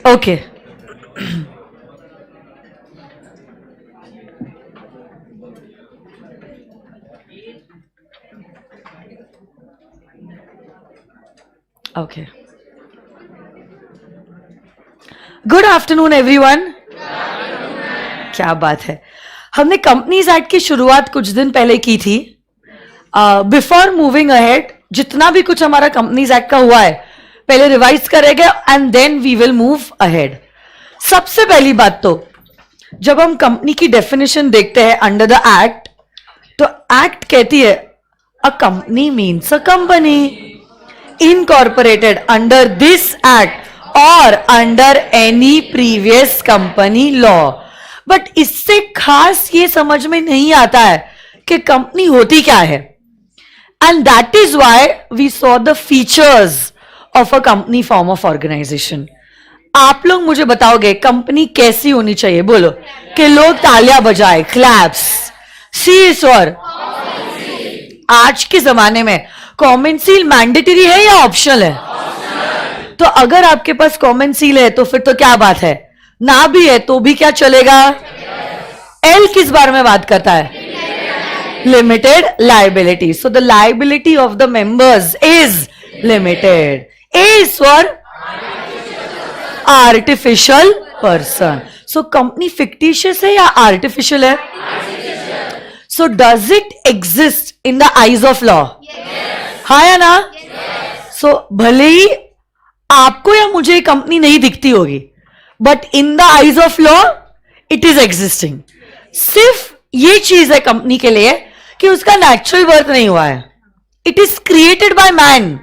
Okay. Okay. Good afternoon everyone. क्या बात है, हमने कंपनीज एक्ट की शुरुआत कुछ दिन पहले की थी। बिफोर मूविंग अहेड, जितना भी कुछ हमारा कंपनीज एक्ट का हुआ है पहले रिवाइज करेंगे and then we will move ahead. सबसे पहली बात तो जब हम कंपनी की डेफिनेशन देखते हैं अंडर द एक्ट, तो एक्ट कहती है a company means a company incorporated under this act और under any previous company law. But इससे खास ये समझ में नहीं आता है कि कंपनी होती क्या है, and that is why we saw the features of a company form of organisation. आप लोग मुझे बताओगे कंपनी कैसी होनी चाहिए? बोलो कि लोग तालियां बजाए, क्लैप्स। सी स्वर। आज के जमाने में कॉमन सील मैंडेटरी है या ऑप्शनल है? तो अगर आपके पास कॉमन सील है तो फिर तो क्या बात है, ना भी है तो भी क्या चलेगा? एल किस बारे में बात करता है? Limited liability. So the liability of the members is limited. A for artificial person. So company fictitious है या आर्टिफिशियल है? So does it exist in the eyes of law? हाँ या ना? सो भले ही आपको या मुझे कंपनी नहीं दिखती होगी, but in the eyes of law it is existing. सिर्फ ये चीज है कंपनी के लिए कि उसका नेचुरल बर्थ नहीं हुआ है, it is created by man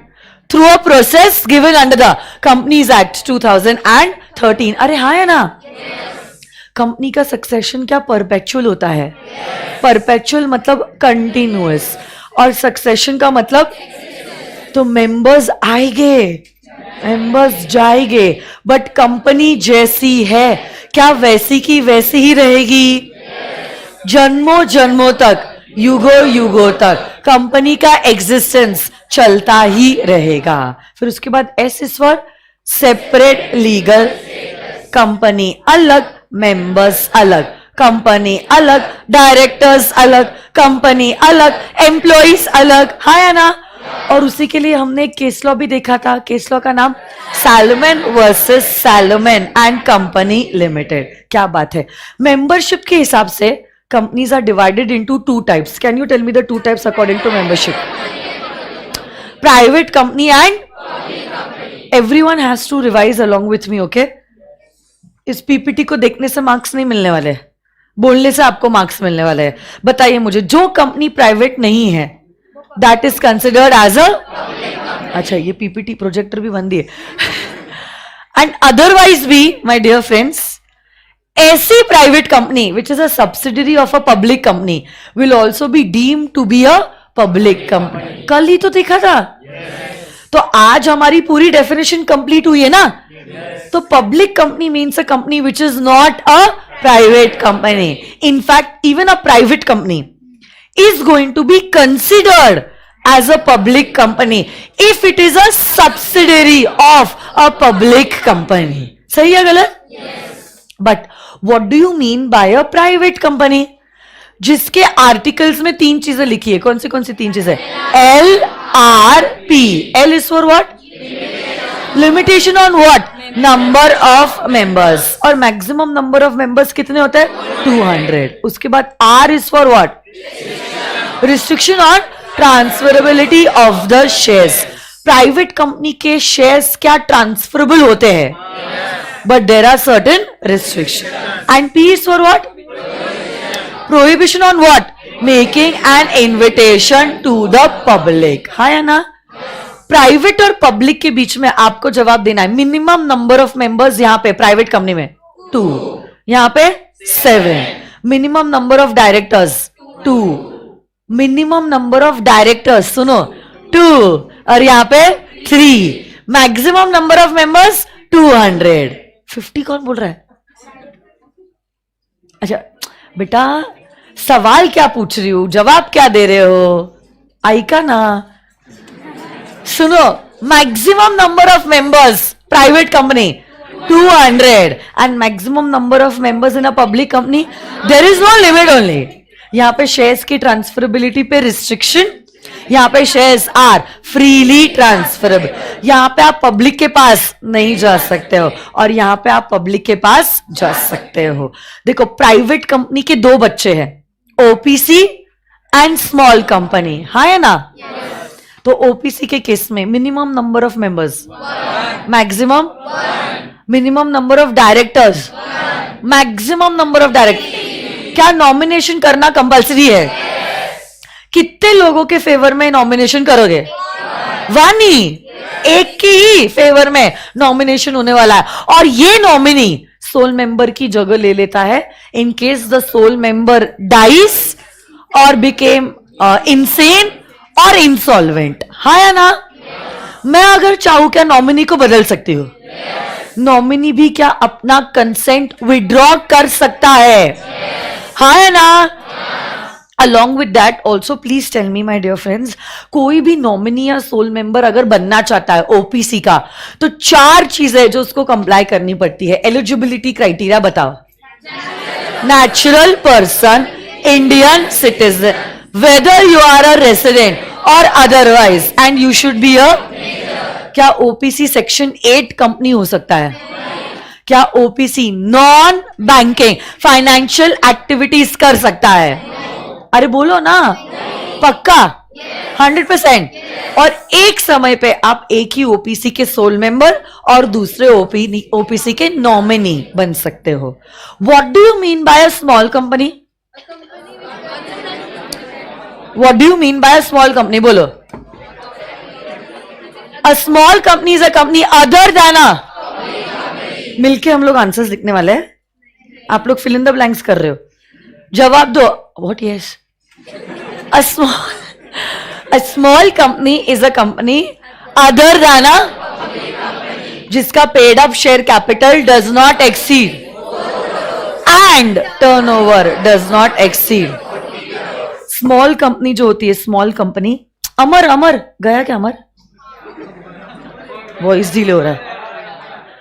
through a process given under the companies act 2013। अरे हाँ है ना? कंपनी का सक्सेशन क्या परपेचुअल होता है? परपेचुअल मतलब कंटिन्यूअस, और सक्सेशन का मतलब तो मेंबर्स आएंगे, मेंबर्स जाएंगे, बट कंपनी जैसी है क्या वैसी की वैसी ही रहेगी? जन्मों जन्मों तक, युगों युगों तक कंपनी का एग्जिस्टेंस चलता ही रहेगा। फिर उसके बाद S is for separate legal. Company अलग, मेंबर्स अलग, कंपनी अलग, डायरेक्टर्स अलग, कंपनी अलग, एम्प्लॉइज अलग। हाँ या ना? और उसी के लिए हमने एक केस लॉ भी देखा था, केस लॉ का नाम Salomon versus Salomon and company limited. क्या बात है। मेंबरशिप के हिसाब से companies are divided into two types. Can you tell me the two types according to membership? Private company and everyone has to revise along with me, okay? इस PPT को देखने से मार्क्स नहीं मिलने वाले, बोलने से आपको मार्क्स मिलने वाले हैं। बताइए मुझे, जो कंपनी प्राइवेट नहीं है that is considered as a, अच्छा ये पीपीटी प्रोजेक्टर भी बंद है एंड अदरवाइज भी माय डियर फ्रेंड्स, ऐसी private company which is a subsidiary of a public company will also be deemed to be a public company. कल ही तो देखा था। तो आज हमारी पूरी डेफिनेशन कंप्लीट हुई है ना? तो public company means a company which is not a private company. In fact even a private company is going to be considered as a public company if it is a subsidiary of a public company. सही है गलत? But what do you mean by a private company? जिसके articles में तीन चीजें लिखी है। कौन सी तीन चीजें? L R P. L is for what? Limitation on what? Number of members. और maximum number of members कितने होते हैं? 200. उसके बाद R is for what? Restriction on transferability of the shares. Private company के शेयर्स क्या ट्रांसफरेबल होते हैं? But there are certain restriction. And P is for what? Prohibition on what? Making an invitation to the public. हाँ या ना? Private और public के बीच में आपको जवाब देना है। मिनिमम नंबर ऑफ मेंबर्स यहाँ पे प्राइवेट कंपनी में 2, यहाँ पे 7। Minimum number of directors 2, minimum number of directors सुनो 2, और यहाँ पे 3। Maximum number of members 200। 50 कौन बोल रहा है? अच्छा बेटा, सवाल क्या पूछ रही हूं, जवाब क्या दे रहे हो? आई का ना? सुनो, maximum number of members private company 200 and maximum number of members in a public company, there is no limit only. यहाँ पे शेयर्स की ट्रांसफरेबिलिटी पे रिस्ट्रिक्शन, यहाँ पे शेयर्स आर फ्रीली ट्रांसफरेबल. यहाँ पे आप पब्लिक के पास नहीं जा सकते हो और यहाँ पे आप पब्लिक के पास जा सकते हो. देखो प्राइवेट कंपनी के दो बच्चे हैं, ओपीसी एंड स्मॉल कंपनी, हाँ है ना? तो ओपीसी के केस में minimum number of members, maximum, minimum number of directors, maximum number of director. क्या नॉमिनेशन करना कंपलसरी है? कितने लोगों के फेवर में नॉमिनेशन करोगे? वन ही, एक की ही फेवर में नॉमिनेशन होने वाला है और ये नॉमिनी सोल मेंबर की जगह ले लेता है in case the sole member dice और बिकेम इनसेन और इंसॉल्वेंट. हाँ या ना? मैं अगर चाहूं क्या नॉमिनी को बदल सकती हूँ? नॉमिनी भी क्या अपना कंसेंट विड्रॉ कर सकता है? हाँ या ना? Along with that also please tell me my dear friends, कोई भी नॉमिनी या सोल मेंबर अगर बनना चाहता है ओपीसी का, तो 4 चीजें जो उसको कंप्लाई करनी पड़ती है. एलिजिबिलिटी क्राइटेरिया बताओ. Natural person, Indian citizen, whether you are a resident और otherwise, and you should be a. क्या ओपीसी सेक्शन 8 कंपनी हो सकता है? क्या OPC non banking financial activities कर सकता है? अरे बोलो ना, पक्का 100%. और एक समय पे आप एक ही ओपीसी के सोल मेंबर और दूसरे ओपीसी के नॉमिनी बन सकते हो. What do you mean by a small company? What do you mean by a small company? बोलो. A small company is a company other than a. मिलके हम लोग आंसर्स लिखने वाले हैं. आप लोग फिल इन द ब्लैंक्स कर रहे हो, जवाब दो. What? Yes. A small company is a company other than a, जिसका paid up share capital does not exceed and turnover does not exceed. Small company जो होती है, small company. अमर गया क्या? अमर वॉइस डिले हो रहा है.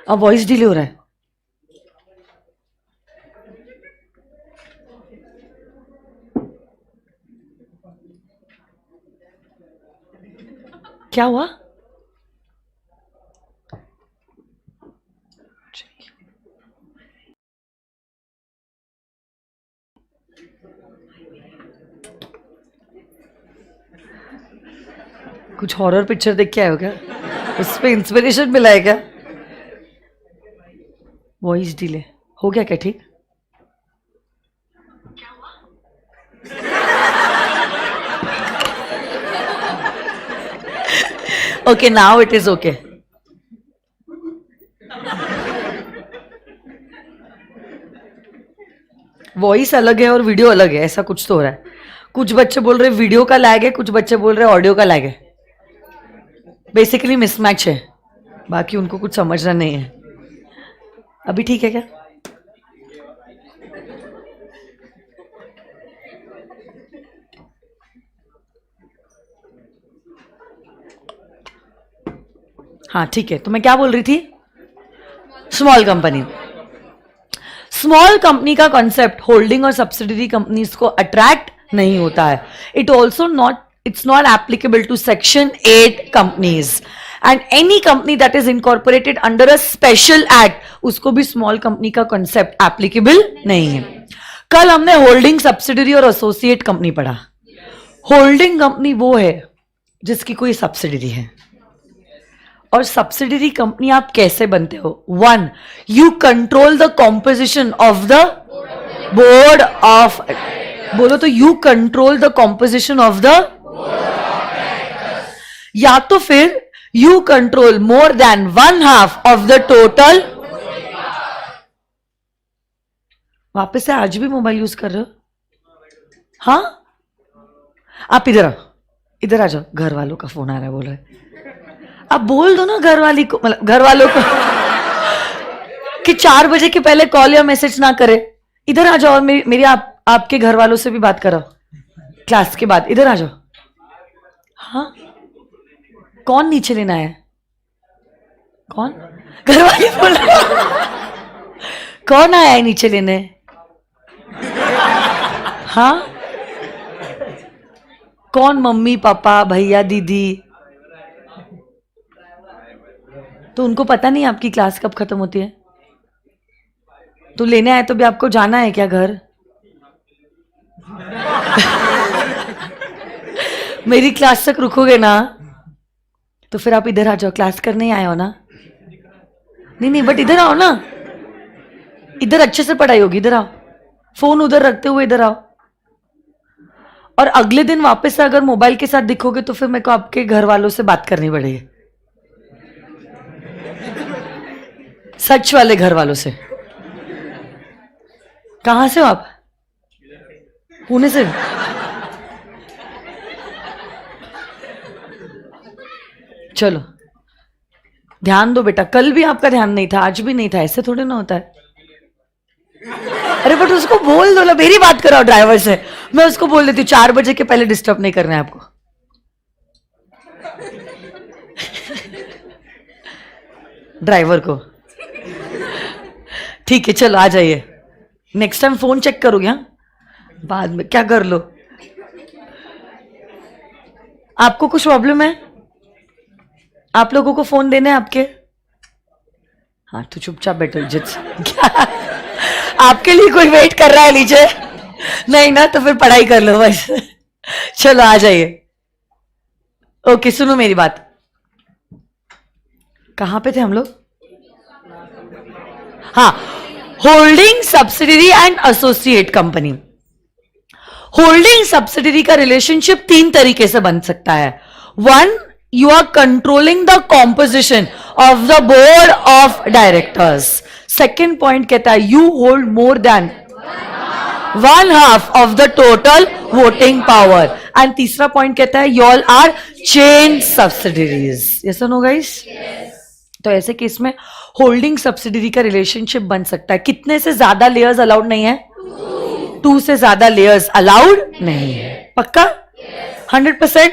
अब वॉइस डिले हो रहा है. क्या हुआ? कुछ हॉरर पिक्चर देख के आए हो क्या? उस पे इंस्पिरेशन मिला है क्या? वॉइस डिले हो गया क्या? ठीक. Okay, now it is okay. Voice अलग है और वीडियो अलग है, ऐसा कुछ तो हो रहा है. कुछ बच्चे बोल रहे वीडियो का लैग है, कुछ बच्चे बोल रहे ऑडियो का लैग है. बेसिकली मिसमैच है, बाकी उनको कुछ समझना नहीं है. अभी ठीक है क्या? हाँ ठीक है. तो मैं क्या बोल रही थी? Small company. स्मॉल कंपनी का कॉन्सेप्ट होल्डिंग और सब्सिडरी कंपनीज को अट्रैक्ट नहीं होता है. It's not applicable to section 8 companies and any company that is incorporated under a special act, उसको भी स्मॉल कंपनी का कॉन्सेप्ट एप्लीकेबल नहीं है. कल हमने होल्डिंग, सब्सिडरी और एसोसिएट कंपनी पढ़ा. होल्डिंग कंपनी वो है जिसकी कोई सब्सिडरी है. और सब्सिडरी कंपनी आप कैसे बनते हो? 1, you control the composition of the board of, बोलो तो you control the composition of the, या तो फिर you control more than 1/2 of the total. वापस से आज भी मोबाइल यूज कर रहे हो? हाँ, आप इधर आ जाओ. घर वालों का फोन आ रहा है, बोल रहे. अब बोल दो ना घर वाली को, मतलब घर वालों को कि 4 बजे के पहले कॉल या मैसेज ना करे. इधर आ जाओ और मेरी आपके घर वालों से भी बात करो क्लास के बाद. इधर आ जाओ. हाँ, कौन नीचे लेना है? कौन? घर वाले बोल रहे हैं। कौन आया है नीचे लेने? हाँ, कौन? मम्मी पापा भैया दीदी? तो उनको पता नहीं आपकी क्लास कब खत्म होती है? तो लेने आए तो भी आपको जाना है क्या घर? मेरी क्लास तक रुकोगे ना तो फिर आप इधर आ जाओ, क्लास करने ही आए हो ना? नहीं नहीं, बट इधर आओ ना, इधर अच्छे से पढ़ाई होगी, इधर आओ, फोन उधर रखते हुए इधर आओ। और अगले दिन वापस से अगर मोबाइल के साथ दिखोगे तो फिर मेरे को आपके घर वालों से बात करनी पड़ेगी, सच वाले घर वालों से। कहां से हो आप? पुणे से? चलो ध्यान दो बेटा, कल भी आपका ध्यान नहीं था, आज भी नहीं था, ऐसे थोड़ी ना होता है। अरे बट उसको बोल दो ना, मेरी बात कराओ ड्राइवर से, मैं उसको बोल देती हूँ 4 बजे के पहले डिस्टर्ब नहीं करना है आपको। ड्राइवर को ठीक है, चलो आ जाइए। नेक्स्ट टाइम फोन चेक करोगे? हाँ, बाद में क्या कर लो। आपको कुछ प्रॉब्लम है? आप लोगों को फोन देने हैं आपके? हाँ तो चुपचाप बैठो इज्जत से। क्या आपके लिए कोई वेट कर रहा है नीचे? नहीं ना, तो फिर पढ़ाई कर लो बस। चलो आ जाइए। ओके सुनो मेरी बात, कहां पे थे हम लोग? हाँ, holding subsidiary and associate company. Holding subsidiary का रिलेशनशिप 3 तरीके से बन सकता है। 1, you are controlling the composition of the board of directors. Second point कहता है you hold more than 1/2 of the total voting power. And तीसरा point कहता है you all are chain subsidiaries. Yes or no guys? Yes. तो ऐसे case में holding subsidiary का relationship बन सकता है। कितने से ज्यादा लेयर्स अलाउड नहीं है? 2 से ज्यादा लेयर्स अलाउड नहीं है। पक्का? 100%।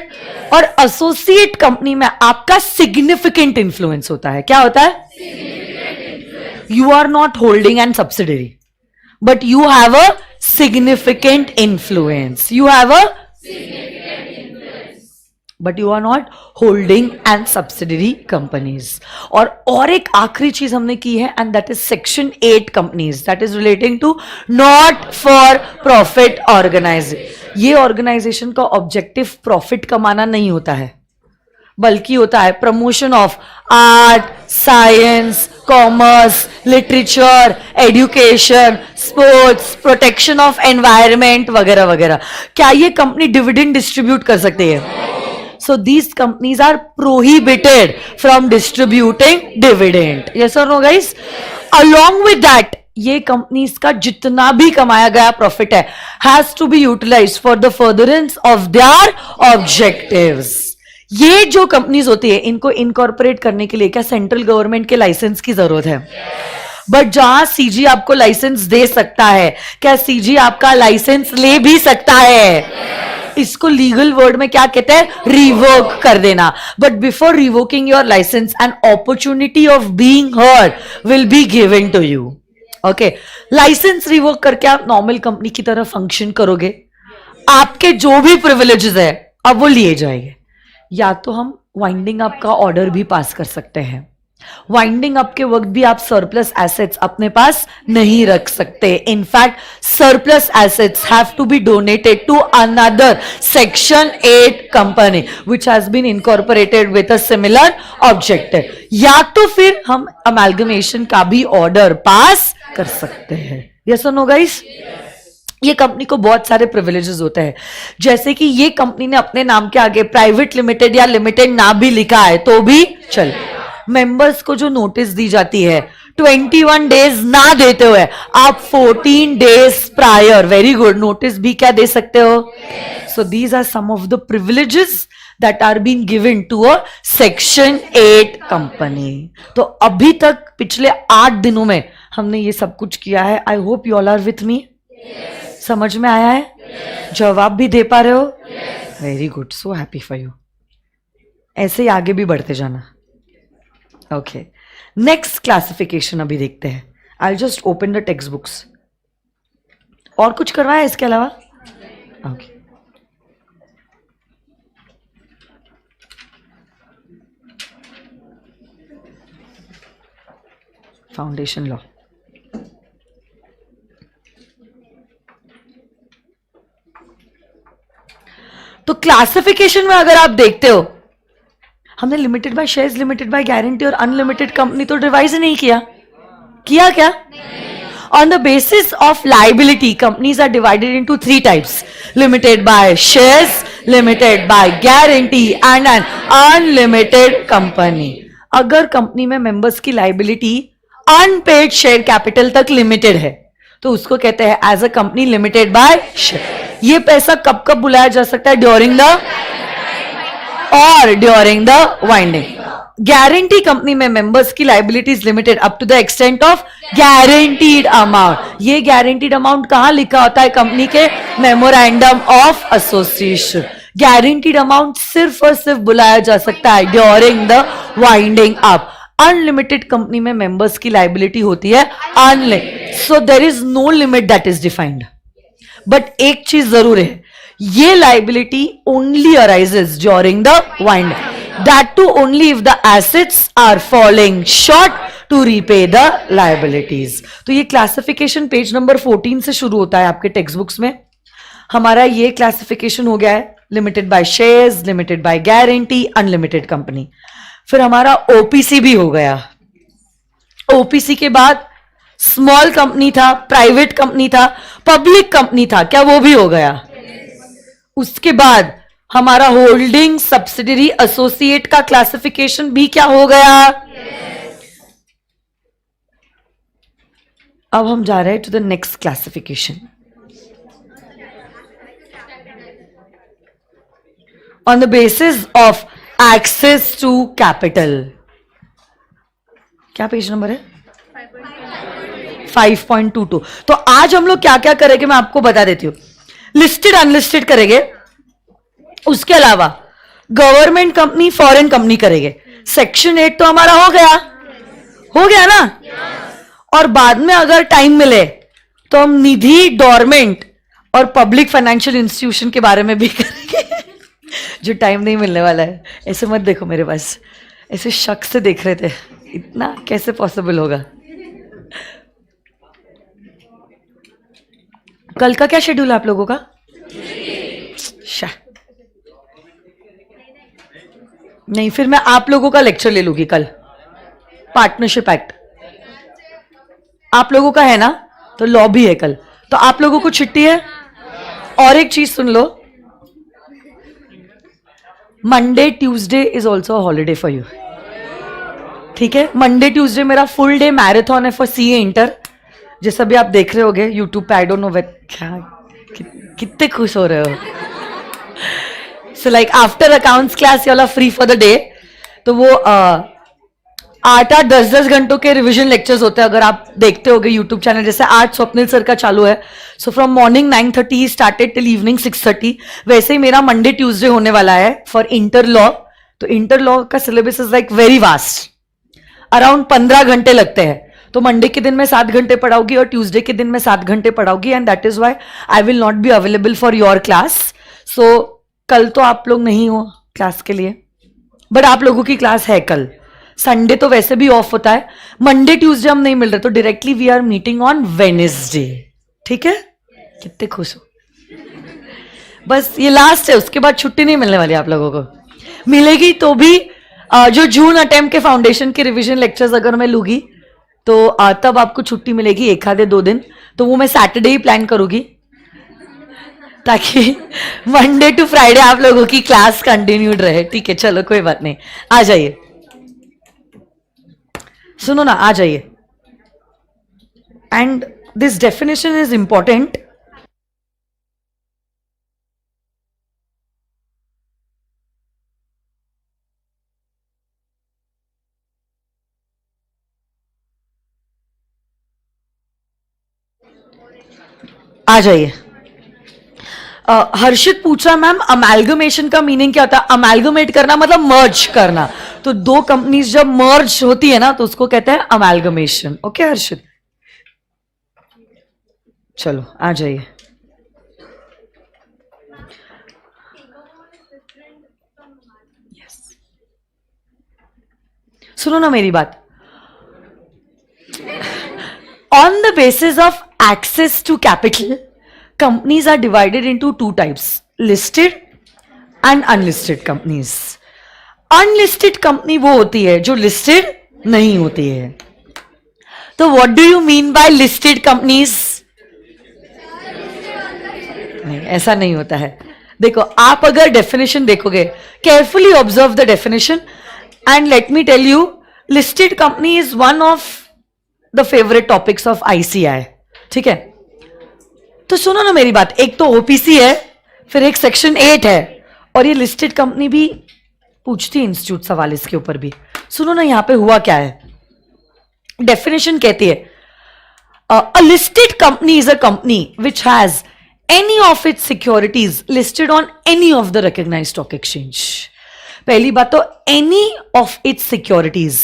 और एसोसिएट कंपनी में आपका सिग्निफिकेंट इन्फ्लुएंस होता है। क्या होता है? You are not holding and subsidiary but you have a significant influence. You have a but you are not holding and subsidiary companies. और एक आखिरी चीज हमने की है and that is section 8 companies, that is relating to not for profit organisation. ये organisation का objective profit कमाना नहीं होता है, बल्कि होता है promotion of art, science, commerce, literature, education, sports, protection of environment वगैरह वगैरह। क्या ये कंपनी डिविडेंड डिस्ट्रीब्यूट कर सकती है? So these companies are prohibited from distributing dividend. Yes or no guys? Along with that, ये कंपनीज का जितना भी कमाया गया प्रॉफिट है has to be utilised for the furtherance of their objectives. ये जो कंपनीज होती है इनको इनकॉर्पोरेट करने के लिए क्या सेंट्रल गवर्नमेंट के लाइसेंस की जरूरत है? बट जहां सीजी आपको लाइसेंस दे सकता है, क्या सीजी आपका लाइसेंस ले भी सकता है? इसको लीगल वर्ड में क्या कहते हैं? रिवोक कर देना। But before revoking your licence an opportunity of being heard will be given to you. Okay, licence revoke करके आप नॉर्मल कंपनी की तरह फंक्शन करोगे, आपके जो भी प्रिविलेजेस है अब वो लिए जाएंगे। या तो हम वाइंडिंग अप का ऑर्डर भी पास कर सकते हैं। वाइंडिंग अप के वक्त भी आप सरप्लस एसेट्स अपने पास नहीं रख सकते। In fact surplus assets have to be donated to another section 8 company which has been incorporated with a similar objective. या तो फिर हम अमेलगमेशन का भी ऑर्डर पास कर सकते हैं। यस और नो गाइस? ये कंपनी को बहुत सारे प्रिविलेजेस होते हैं, जैसे कि ये कंपनी ने अपने नाम के आगे प्राइवेट लिमिटेड या लिमिटेड ना भी लिखा है तो भी चल। मेंबर्स को जो नोटिस दी जाती है 21 डेज ना देते हुए आप 14 days prior, very good, notice भी क्या दे सकते हो? So these are some of the privileges that are been given to a section 8 company. तो अभी तक पिछले 8 दिनों में हमने ये सब कुछ किया है। I hope you all are with me. समझ में आया है? जवाब भी दे पा रहे हो? Very good, so happy for you. ऐसे ही आगे भी बढ़ते जाना। ओके नेक्स्ट क्लासिफिकेशन अभी देखते हैं. I just open the text books. और कुछ करना है इसके अलावा? ओके. Foundation law. तो क्लासिफिकेशन में अगर आप देखते हो, हमने limited by shares, limited by guarantee और अनलिमिटेड कंपनी तो रिवाइज नहीं किया. किया क्या? On the basis of liability, companies are divided into three types: limited by shares, limited by guarantee and an unlimited company. अगर कंपनी में members की liability unpaid share capital तक लिमिटेड है तो उसको कहते हैं as a company limited by share. ये पैसा कब कब बुलाया जा सकता है? ड्यूरिंग द और during the winding. Guarantee company में मेंबर्स की liabilities limited up to the extent of guaranteed amount. ये गारंटीड अमाउंट कहां लिखा होता है? कंपनी के memorandum of association. Guaranteed amount सिर्फ और सिर्फ बुलाया जा सकता है during the winding up. Unlimited company में मेंबर्स की लाइबिलिटी होती है unlimited. So there is no limit that is defined. But एक चीज जरूर है, ये liability only arises during the winding. That too only if the assets are falling short to repay the liabilities. तो ये क्लासिफिकेशन पेज नंबर 14 से शुरू होता है आपके टेक्स्ट बुक्स में. हमारा ये क्लासिफिकेशन हो गया है limited by shares, limited by guarantee, unlimited company. फिर हमारा ओपीसी भी हो गया. ओपीसी के बाद स्मॉल कंपनी था, प्राइवेट कंपनी था, पब्लिक कंपनी था, क्या वो भी हो गया? उसके बाद हमारा होल्डिंग, सब्सिडरी, एसोसिएट का क्लासिफिकेशन भी क्या हो गया? अब हम जा रहे हैं to the next classification. On the basis of access to capital. क्या पेज नंबर है? 5.22. तो आज हम लोग क्या क्या करेंगे मैं आपको बता देती हूं. लिस्टेड अनलिस्टेड करेंगे, उसके अलावा गवर्नमेंट कंपनी, फॉरेन कंपनी करेंगे. सेक्शन 8 तो हमारा हो गया ना. और बाद में अगर टाइम मिले तो हम निधि, डोरमेंट और पब्लिक फाइनेंशियल इंस्टीट्यूशन के बारे में भी करेंगे. जो टाइम नहीं मिलने वाला है. ऐसे मत देखो मेरे पास, ऐसे शक से देख रहे थे, इतना कैसे पॉसिबल होगा. कल का क्या शेड्यूल है आप लोगों का? नहीं, फिर मैं आप लोगों का लेक्चर ले लूंगी कल. पार्टनरशिप एक्ट आप लोगों का है ना, तो लॉ भी है कल. तो आप लोगों को छुट्टी है. और एक चीज सुन लो, Monday Tuesday is also holiday for you. ठीक है, मंडे ट्यूसडे मेरा फुल डे मैराथन है फॉर सीए इंटर. जैसा भी आप देख रहे होगे यूट्यूब पे. आई डोंट नो क्या कितने खुश हो रहे हो. So like after accounts class you are free for the day. तो वो 8-8, 10-10 घंटों के रिवीजन लेक्चर्स होते हैं. अगर आप देखते होगे यूट्यूब चैनल, जैसे आज स्वप्निल सर का चालू है. So from morning 9:30 started till evening 6:30. वैसे ही मेरा मंडे ट्यूसडे होने वाला है फॉर इंटर लॉ. तो इंटर लॉ का syllabus is like very vast. Around 15 घंटे लगते हैं. तो मंडे के दिन में 7 घंटे पढ़ाऊंगी और ट्यूसडे के दिन में 7 घंटे पढ़ाऊंगी. And that is why I will not be available for your class. So कल तो आप लोग नहीं हो क्लास के लिए, बट आप लोगों की क्लास है कल. संडे तो वैसे भी ऑफ होता है. मंडे ट्यूसडे हम नहीं मिल रहे, तो directly we are meeting on Wednesday. ठीक है, कितने खुश हो. बस ये लास्ट है, उसके बाद छुट्टी नहीं मिलने वाली आप लोगों को. मिलेगी तो भी जो जून अटेम्प्ट के फाउंडेशन के रिवीजन लेक्चर्स अगर मैं लूंगी तो तब आपको छुट्टी मिलेगी 1 आधे 2 दिन. तो वो मैं सैटरडे ही प्लान करूंगी ताकि मंडे टू फ्राइडे आप लोगों की क्लास कंटिन्यूड रहे. ठीक है, चलो कोई बात नहीं. आ जाइए, सुनो ना, आ जाइए. And this definition is important. आ जाइए. हर्षित पूछ रहा मैम अमेल्गमेशन का मीनिंग क्या होता है? अमेल्गमेट करना मतलब मर्ज करना, तो दो कंपनीज जब मर्ज होती है ना तो उसको कहते हैं अमेल्गमेशन। ओके हर्षित, चलो आ जाइए। सुनो ना मेरी बात, on the basis of access to capital companies are divided into two types, listed and unlisted companies. Unlisted company वो होती है जो listed नहीं होती है। तो what do you mean by listed companies? नहीं, ऐसा नहीं होता है। देखो, आप अगर डेफिनेशन देखोगे, carefully observe the definition and let me tell you, listed company is one of the favourite topics of ICI. ठीक है, तो सुनो ना मेरी बात, एक तो ओपीसी है, फिर एक सेक्शन 8 है, और ये लिस्टेड कंपनी भी पूछती है इंस्टीट्यूट सवाल इसके ऊपर भी। सुनो ना यहां पे हुआ क्या है, डेफिनेशन कहती है a listed company is a company which has any of its securities listed on any of the recognised stock exchange. पहली बात तो any of its securities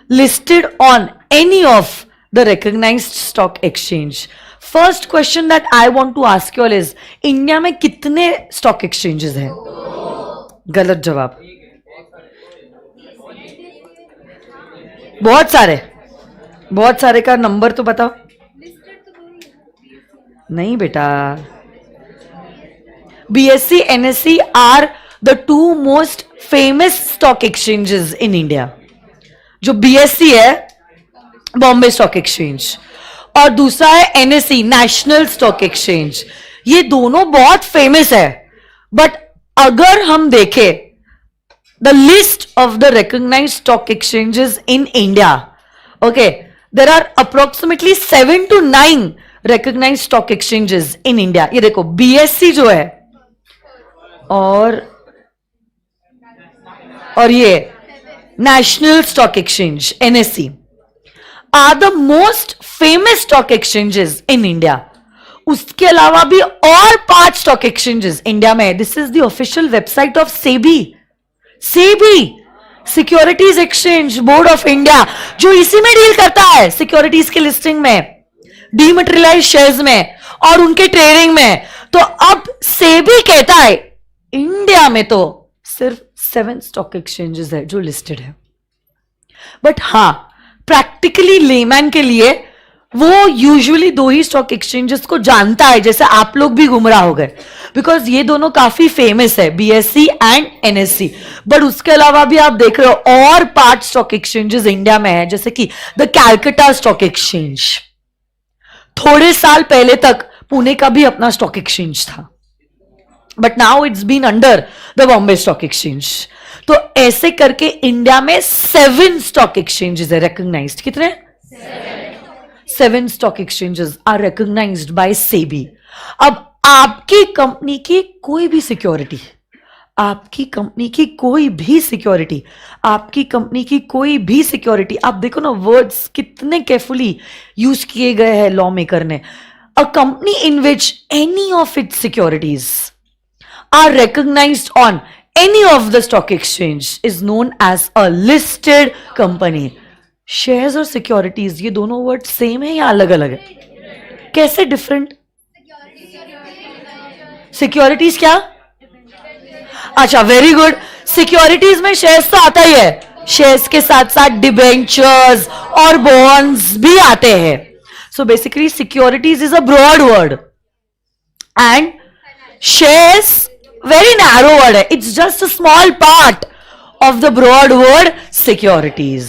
listed on any of the recognised stock exchange. First question that I want to ask you all is, India में कितने stock exchanges हैं? गलत जवाब, बहुत सारे। बहुत सारे का नंबर तो बताओ। नहीं बेटा, BSC NSC are the two most famous stock exchanges in India. जो बीएससी है बॉम्बे स्टॉक एक्सचेंज, और दूसरा है एनएससी नेशनल स्टॉक एक्सचेंज। ये दोनों बहुत फेमस है, बट अगर हम देखें the list of the recognised stock exchanges in India, okay, there are approximately 7 to 9 recognised stock exchanges in India. ये देखो, बीएससी जो है और ये national stock exchange NSC are the most famous stock exchanges in India. उसके अलावा भी और 5 स्टॉक एक्सचेंजेस इंडिया में है। This is the official website of SEBI. SEBI securities exchange board of India, जो इसी में डील करता है सिक्योरिटीज के लिस्टिंग में, डीमैटेरियलाइज्ड शेयर्स में और उनके ट्रेडिंग में। तो अब सेबी कहता है इंडिया में तो सिर्फ 7 स्टॉक एक्सचेंजेस है जो लिस्टेड है। बट हां, प्रैक्टिकली लेमैन के लिए वो यूजुअली 2 ही स्टॉक एक्सचेंजेस को जानता है, जैसे आप लोग भी गुमराह हो गए, बिकॉज ये दोनों काफी फेमस है, बीएससी एंड एनएससी। बट उसके अलावा भी आप देख रहे हो और 5 स्टॉक एक्सचेंजेस इंडिया में है, जैसे कि द कैलकाटा स्टॉक एक्सचेंज। थोड़े साल पहले तक पुणे का भी अपना स्टॉक एक्सचेंज था, but now it's been under the Bombay stock exchange. तो ऐसे करके इंडिया में 7 स्टॉक एक्सचेंजेस है रिकॉग्नाइज्ड। कितने? 7 stock exchanges are recognised by SEBI. अब आपकी कंपनी की कोई भी सिक्योरिटी, आपकी कंपनी की कोई भी सिक्योरिटी, आपकी कंपनी की कोई भी सिक्योरिटी, आप देखो ना वर्ड्स कितने केयरफुली यूज किए गए हैं लॉ मेकर ने। A company in which any of its securities are recognized on any of the stock exchange is known as a listed company. Shares और securities ये दोनों वर्ड सेम है या अलग अलग है? कैसे डिफरेंट? सिक्योरिटीज क्या? अच्छा, वेरी गुड। सिक्योरिटीज में शेयर्स तो आता ही है, शेयर्स के साथ साथ डिबेंचर्स और बॉन्ड्स भी आते हैं। So basically securities is a broad word and shares very narrow word है, it's just a small part of the broad word securities.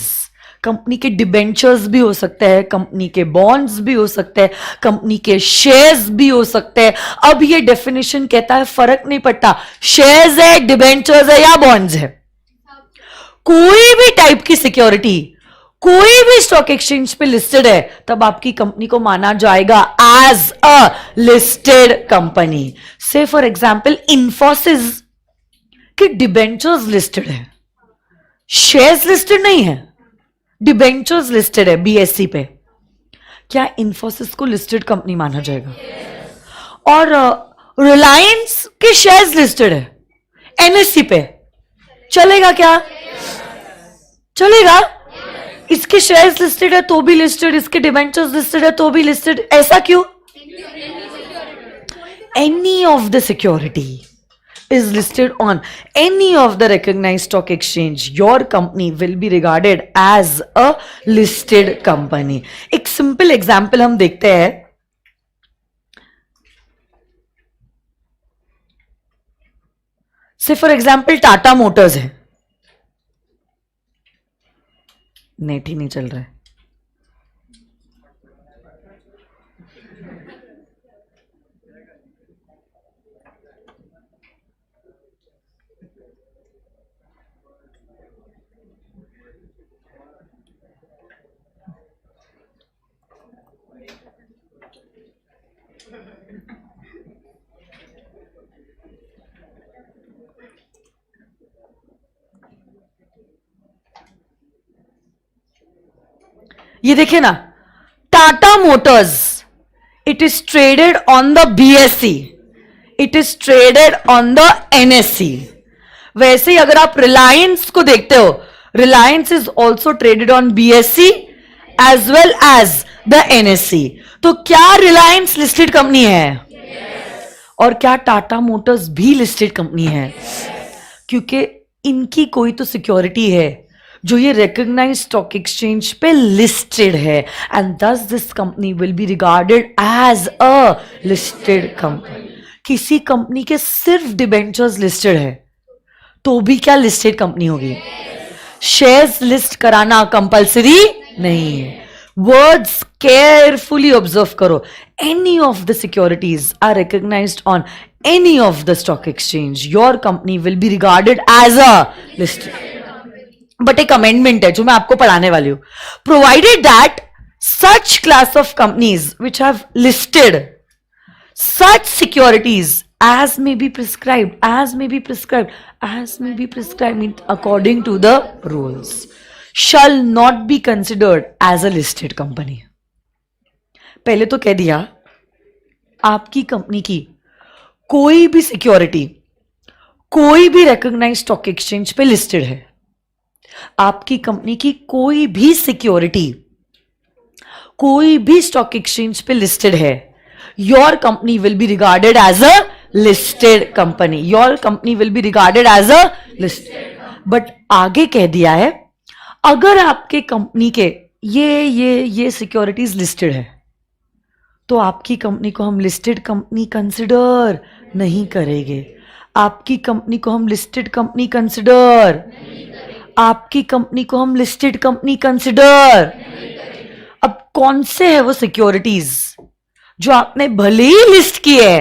Company के डिबेंचर्स भी हो सकते हैं, कंपनी के बॉन्ड्स भी हो सकते हैं, कंपनी के शेयर्स भी हो सकते हैं। अब ये डेफिनेशन कहता है फर्क नहीं पड़ता शेयर्स है, डिबेंचर्स है या बॉन्ड्स है, कोई भी टाइप की सिक्योरिटी कोई भी स्टॉक एक्सचेंज पे लिस्टेड है, तब आपकी कंपनी को माना जाएगा एज अ लिस्टेड कंपनी। से फॉर एग्जाम्पल इंफोसिस के डिबेंचर्स लिस्टेड है, शेयर्स लिस्टेड नहीं है, डिबेंचर्स लिस्टेड है बीएससी पे। क्या इंफोसिस को लिस्टेड कंपनी माना जाएगा? और रिलायंस के शेयर्स लिस्टेड है एनएससी पे, चलेगा क्या? चलेगा। इसके शेयर्स लिस्टेड है तो भी लिस्टेड, इसके डिबेंचर्स लिस्टेड है तो भी लिस्टेड, ऐसा क्यों? Any of the security is listed on any of the recognized stock exchange, your company will be regarded as a listed company. एक simple example हम देखते हैं. Say for example Tata Motors है, नेट ही नहीं चल रहा है. ये देखिए ना, Tata Motors, it is traded on the BSC, it is traded on the NSC. वैसे ही अगर आप रिलायंस को देखते हो, Reliance is also traded on BSC as well as the NSC. तो क्या रिलायंस लिस्टेड कंपनी है? और क्या टाटा मोटर्स भी लिस्टेड कंपनी है? क्योंकि इनकी कोई तो सिक्योरिटी है जो ये रिकॉग्नाइज्ड स्टॉक एक्सचेंज पे लिस्टेड है, and thus this company will be regarded as a listed company. किसी कंपनी के सिर्फ डिबेंचर्स लिस्टेड है तो भी क्या लिस्टेड कंपनी होगी? शेयर्स लिस्ट कराना कंपल्सरी नहीं है. वर्ड्स केयरफुली ऑब्जर्व करो. Any of the securities are recognised on any of the stock exchange, your company will be regarded as a listed. But एक amendment है जो मैं आपको पढ़ाने वाली हूं. Provided that such class of companies which have listed such securities as may be prescribed means according to the rules, shall not be considered as a listed company. पहले तो कह दिया आपकी कंपनी की कोई भी सिक्योरिटी कोई भी रिकॉग्नाइज्ड स्टॉक एक्सचेंज पे लिस्टेड है. आपकी कंपनी की कोई भी सिक्योरिटी कोई भी स्टॉक एक्सचेंज पे लिस्टेड है, your company will be regarded as a listed company. Your company will be regarded as a listed. But आगे कह दिया है अगर आपके कंपनी के ये सिक्योरिटीज लिस्टेड है तो आपकी कंपनी को हम लिस्टेड कंपनी कंसिडर नहीं करेंगे. आपकी कंपनी को हम लिस्टेड कंपनी कंसिडर आपकी कंपनी को हम लिस्टेड कंपनी कंसिडर. अब कौन से है वो सिक्योरिटीज जो आपने भले ही लिस्ट किए है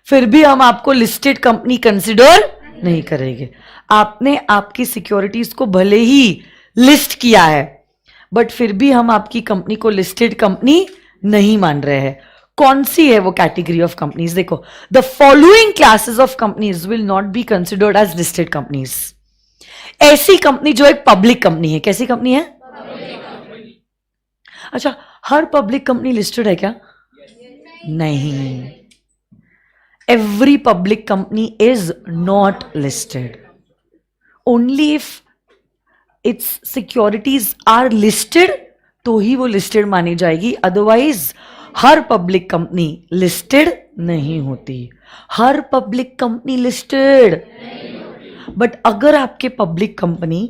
फिर भी हम आपको लिस्टेड कंपनी कंसिडर नहीं करेंगे. आपने आपकी सिक्योरिटीज को भले ही लिस्ट किया है बट फिर भी हम आपकी कंपनी को लिस्टेड कंपनी नहीं मान रहे हैं. कौन सी है वो कैटेगरी ऑफ कंपनीज? देखो, the following classes of companies will not be considered as listed companies. ऐसी कंपनी जो एक पब्लिक कंपनी है. कैसी कंपनी है? अच्छा, हर पब्लिक कंपनी लिस्टेड है क्या? नहीं. Every public company is not listed. Only if its securities are listed तो ही वो लिस्टेड मानी जाएगी. अदरवाइज हर पब्लिक कंपनी लिस्टेड नहीं होती. हर पब्लिक कंपनी लिस्टेड. बट अगर आपके पब्लिक कंपनी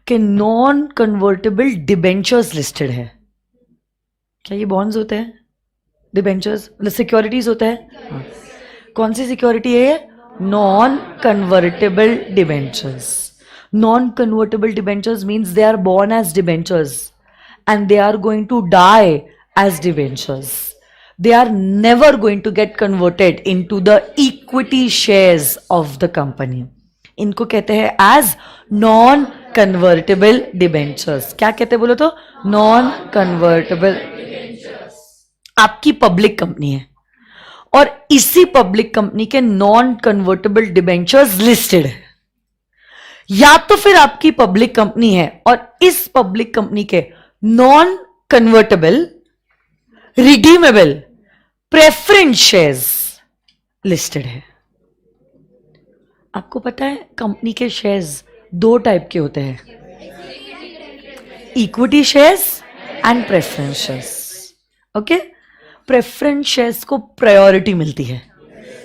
के नॉन कन्वर्टेबल डिबेंचर्स लिस्टेड है, क्या ये बॉन्ड्स होते हैं? डिबेंचर्स सिक्योरिटीज होता है. हाँ. कौन सी सिक्योरिटी है? Non convertible debentures. Non convertible debentures means they are born as debentures and they are going to die as debentures. They are never going to get converted into the equity shares of the company. इनको कहते हैं as non convertible debentures. क्या कहते हैं बोलो तो? non convertible debentures. आपकी public company है और इसी पब्लिक कंपनी के नॉन कन्वर्टेबल डिबेंचर्स लिस्टेड है. या तो फिर आपकी पब्लिक कंपनी है और इस पब्लिक कंपनी के non convertible redeemable preference shares listed है। आपको पता है कंपनी के शेयर्स दो टाइप के होते हैं, equity shares and preference shares. Okay, preference shares को प्रायोरिटी मिलती है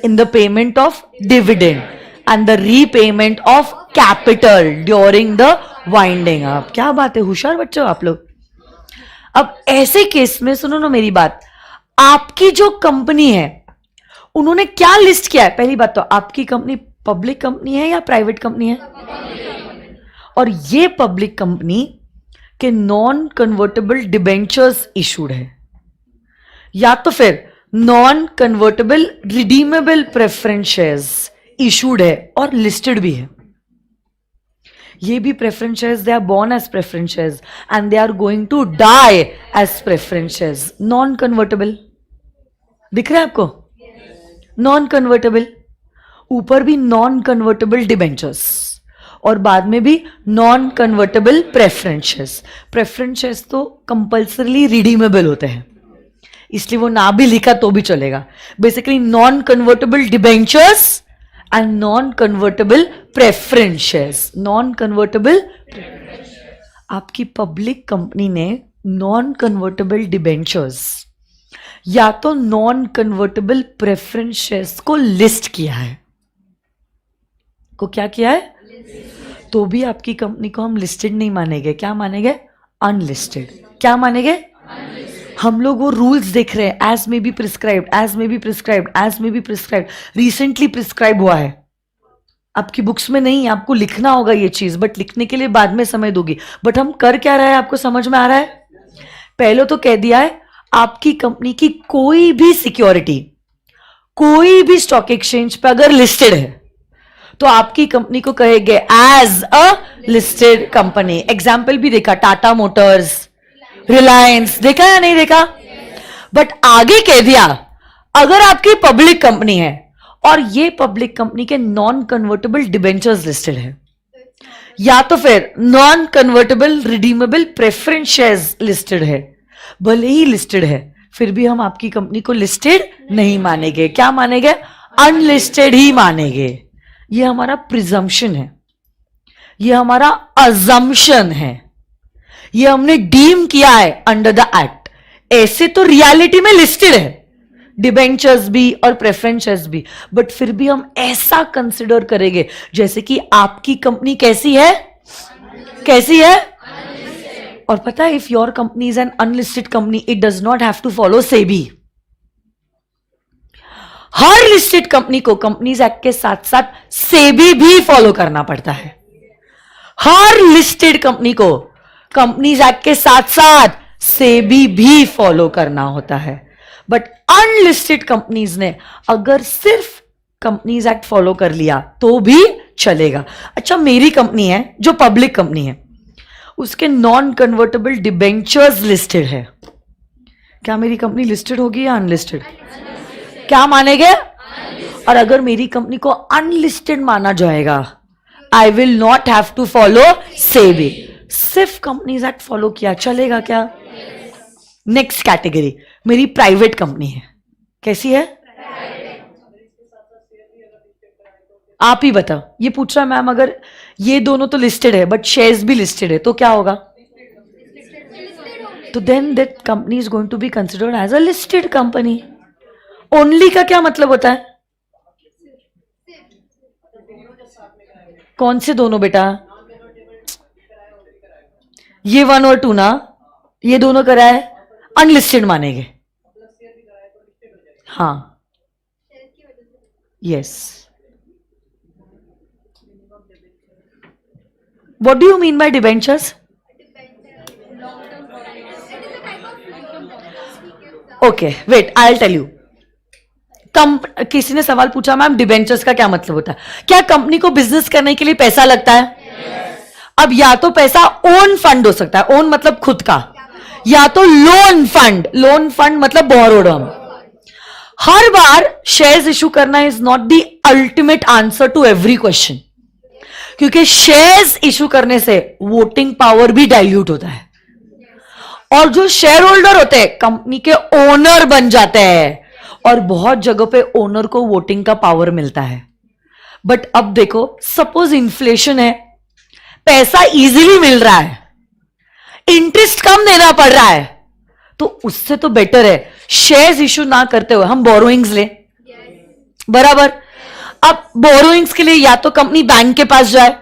in the payment of dividend and the repayment of capital during the winding up. क्या बात है, होशियार बच्चे हो आप लोग। अब ऐसे केस में सुनो ना मेरी बात, आपकी जो कंपनी है उन्होंने क्या लिस्ट किया है? पहली बात तो आपकी कंपनी पब्लिक कंपनी है या प्राइवेट कंपनी है? और ये पब्लिक कंपनी के नॉन कन्वर्टेबल डिबेंचर्स इशूड है, या तो फिर non convertible redeemable preference shares issued है और लिस्टेड भी है। ये भी preference shares, they are born as preference shares and they are going to die as preference shares. Non convertible दिख रहा है आपको? नॉन कन्वर्टेबल, ऊपर भी नॉन कन्वर्टेबल डिबेंचर्स और बाद में भी non convertible preference shares. Preference shares तो कंपल्सरली रिडीमेबल होते हैं, इसलिए वो ना भी लिखा तो भी चलेगा। Basically non convertible debentures and non convertible preference shares. Non convertible, आपकी पब्लिक कंपनी ने नॉन कन्वर्टेबल डिबेंचर्स या तो नॉन कन्वर्टेबल प्रेफरेंस शेयर्स को लिस्ट किया है, को क्या किया है? तो भी आपकी कंपनी को हम लिस्टेड नहीं मानेंगे। क्या मानेंगे? अनलिस्टेड। क्या मानेंगे? हम लोग वो रूल्स देख रहे हैं, एज में बी प्रिस्क्राइब्ड, एज में बी प्रिस्क्राइब्ड, एज में बी प्रिस्क्राइब्ड, रिसेंटली प्रिस्क्राइब हुआ है। आपकी बुक्स में नहीं, आपको लिखना होगा ये चीज, बट लिखने के लिए बाद में समय दोगी। बट हम कर क्या रहे हैं, आपको समझ में आ रहा है? पहले तो कह दिया है आपकी कंपनी की कोई भी सिक्योरिटी कोई भी स्टॉक एक्सचेंज पर अगर लिस्टेड है तो आपकी कंपनी को कहेंगे as a listed company. Example भी देखा, टाटा मोटर्स, रिलायंस, देखा या नहीं देखा? बट आगे कह दिया अगर आपकी पब्लिक कंपनी है और ये पब्लिक कंपनी के नॉन कन्वर्टेबल डिबेंचर्स लिस्टेड है या तो फिर non convertible redeemable preference shares listed है, भले ही लिस्टेड है फिर भी हम आपकी कंपनी को लिस्टेड नहीं मानेंगे। क्या मानेंगे? अनलिस्टेड ही मानेंगे। ये हमारा प्रिजम्पशन है, ये हमारा अजम्पशन है, ये हमने डीम किया है अंडर द एक्ट। ऐसे तो रियलिटी में लिस्टेड है डिबेंचर्स भी और प्रेफरेंस शेयर्स भी, बट फिर भी हम ऐसा कंसिडर करेंगे जैसे कि आपकी कंपनी कैसी है? कैसी है? और पता है, if your company is an unlisted company it does not have to follow SEBI. हर लिस्टेड कंपनी को कंपनीज एक्ट के साथ साथ सेबी भी फॉलो करना पड़ता है। हर लिस्टेड कंपनी को कंपनीज एक्ट के साथ साथ सेबी भी फॉलो करना होता है। बट अनलिस्टेड कंपनीज ने अगर सिर्फ कंपनीज एक्ट फॉलो कर लिया तो भी चलेगा। अच्छा, मेरी कंपनी है जो पब्लिक कंपनी है, उसके नॉन कन्वर्टेबल डिबेंचर्स लिस्टेड है, क्या मेरी कंपनी लिस्टेड होगी या अनलिस्टेड? क्या मानेंगे? और अगर मेरी कंपनी को अनलिस्टेड माना जाएगा I will not have to follow SEBI. सिर्फ कंपनीज एक्ट फॉलो किया चलेगा क्या? नेक्स्ट कैटेगरी मेरी प्राइवेट कंपनी है। कैसी है? आप ही बताओ। ये पूछ रहा है मैम, अगर ये दोनों तो लिस्टेड है बट शेयर्स भी लिस्टेड है तो क्या होगा? तो then that company is going to be considered as a listed company. Only का क्या मतलब होता है? कौन से दोनों बेटा? ये 1 और 2 ना, ये दोनों करा है, अनलिस्टेड मानेंगे। हाँ, yes. What do you mean by debentures? Okay, wait, I'll tell you. किसी ने सवाल पूछा मैम डिबेंचर्स का क्या मतलब होता है? क्या कंपनी को बिजनेस करने के लिए पैसा लगता है? अब या तो पैसा ओन फंड हो सकता है, ओन मतलब खुद का, या तो लोन फंड, लोन फंड मतलब बोरोड। हर बार शेयर्स इशू करना is not the ultimate answer to every question, क्योंकि शेयर्स इशू करने से वोटिंग पावर भी डाइल्यूट होता है और जो शेयर होल्डर होते हैं कंपनी के ओनर बन जाते हैं और बहुत जगह पे ओनर को वोटिंग का पावर मिलता है। बट अब देखो, सपोज इन्फ्लेशन है, पैसा इजीली मिल रहा है, इंटरेस्ट कम देना पड़ रहा है, तो उससे तो बेटर है शेयर्स इशू ना करते हुए हम बोरोइंग्स ले। बराबर। अब बोरोइंग्स के लिए या तो कंपनी बैंक के पास जाए,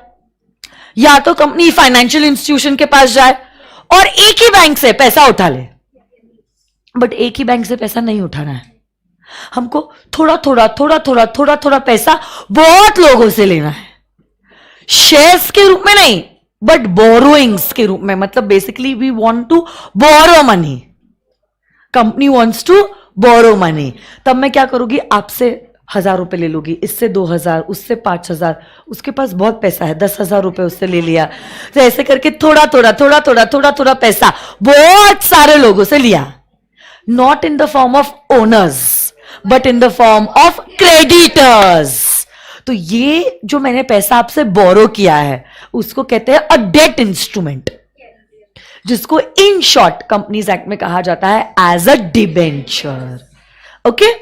या तो कंपनी फाइनेंशियल इंस्टीट्यूशन के पास जाए और एक ही बैंक से पैसा उठा ले। बट एक ही बैंक से पैसा नहीं उठाना है, हमको थोड़ा थोड़ा थोड़ा थोड़ा थोड़ा थोड़ा पैसा बहुत लोगों से लेना है, शेयर्स के रूप में नहीं बट बोरोइंग्स के रूप में। मतलब basically we want to borrow money, company wants to borrow money. तब मैं क्या करूंगी, आपसे 1000 रुपए ले लूंगी, इससे 2000, उससे 5000, उसके पास बहुत पैसा है 10,000 रुपए उससे ले लिया। तो ऐसे करके थोड़ा थोड़ा थोड़ा थोड़ा थोड़ा थोड़ा पैसा बहुत सारे लोगों से लिया, not in the form of owners but in the form of creditors. तो ये जो मैंने पैसा आपसे बोरो किया है उसको कहते हैं अ डेट इंस्ट्रूमेंट, जिसको इन शॉर्ट कंपनीज एक्ट में कहा जाता है as a debenture. Okay,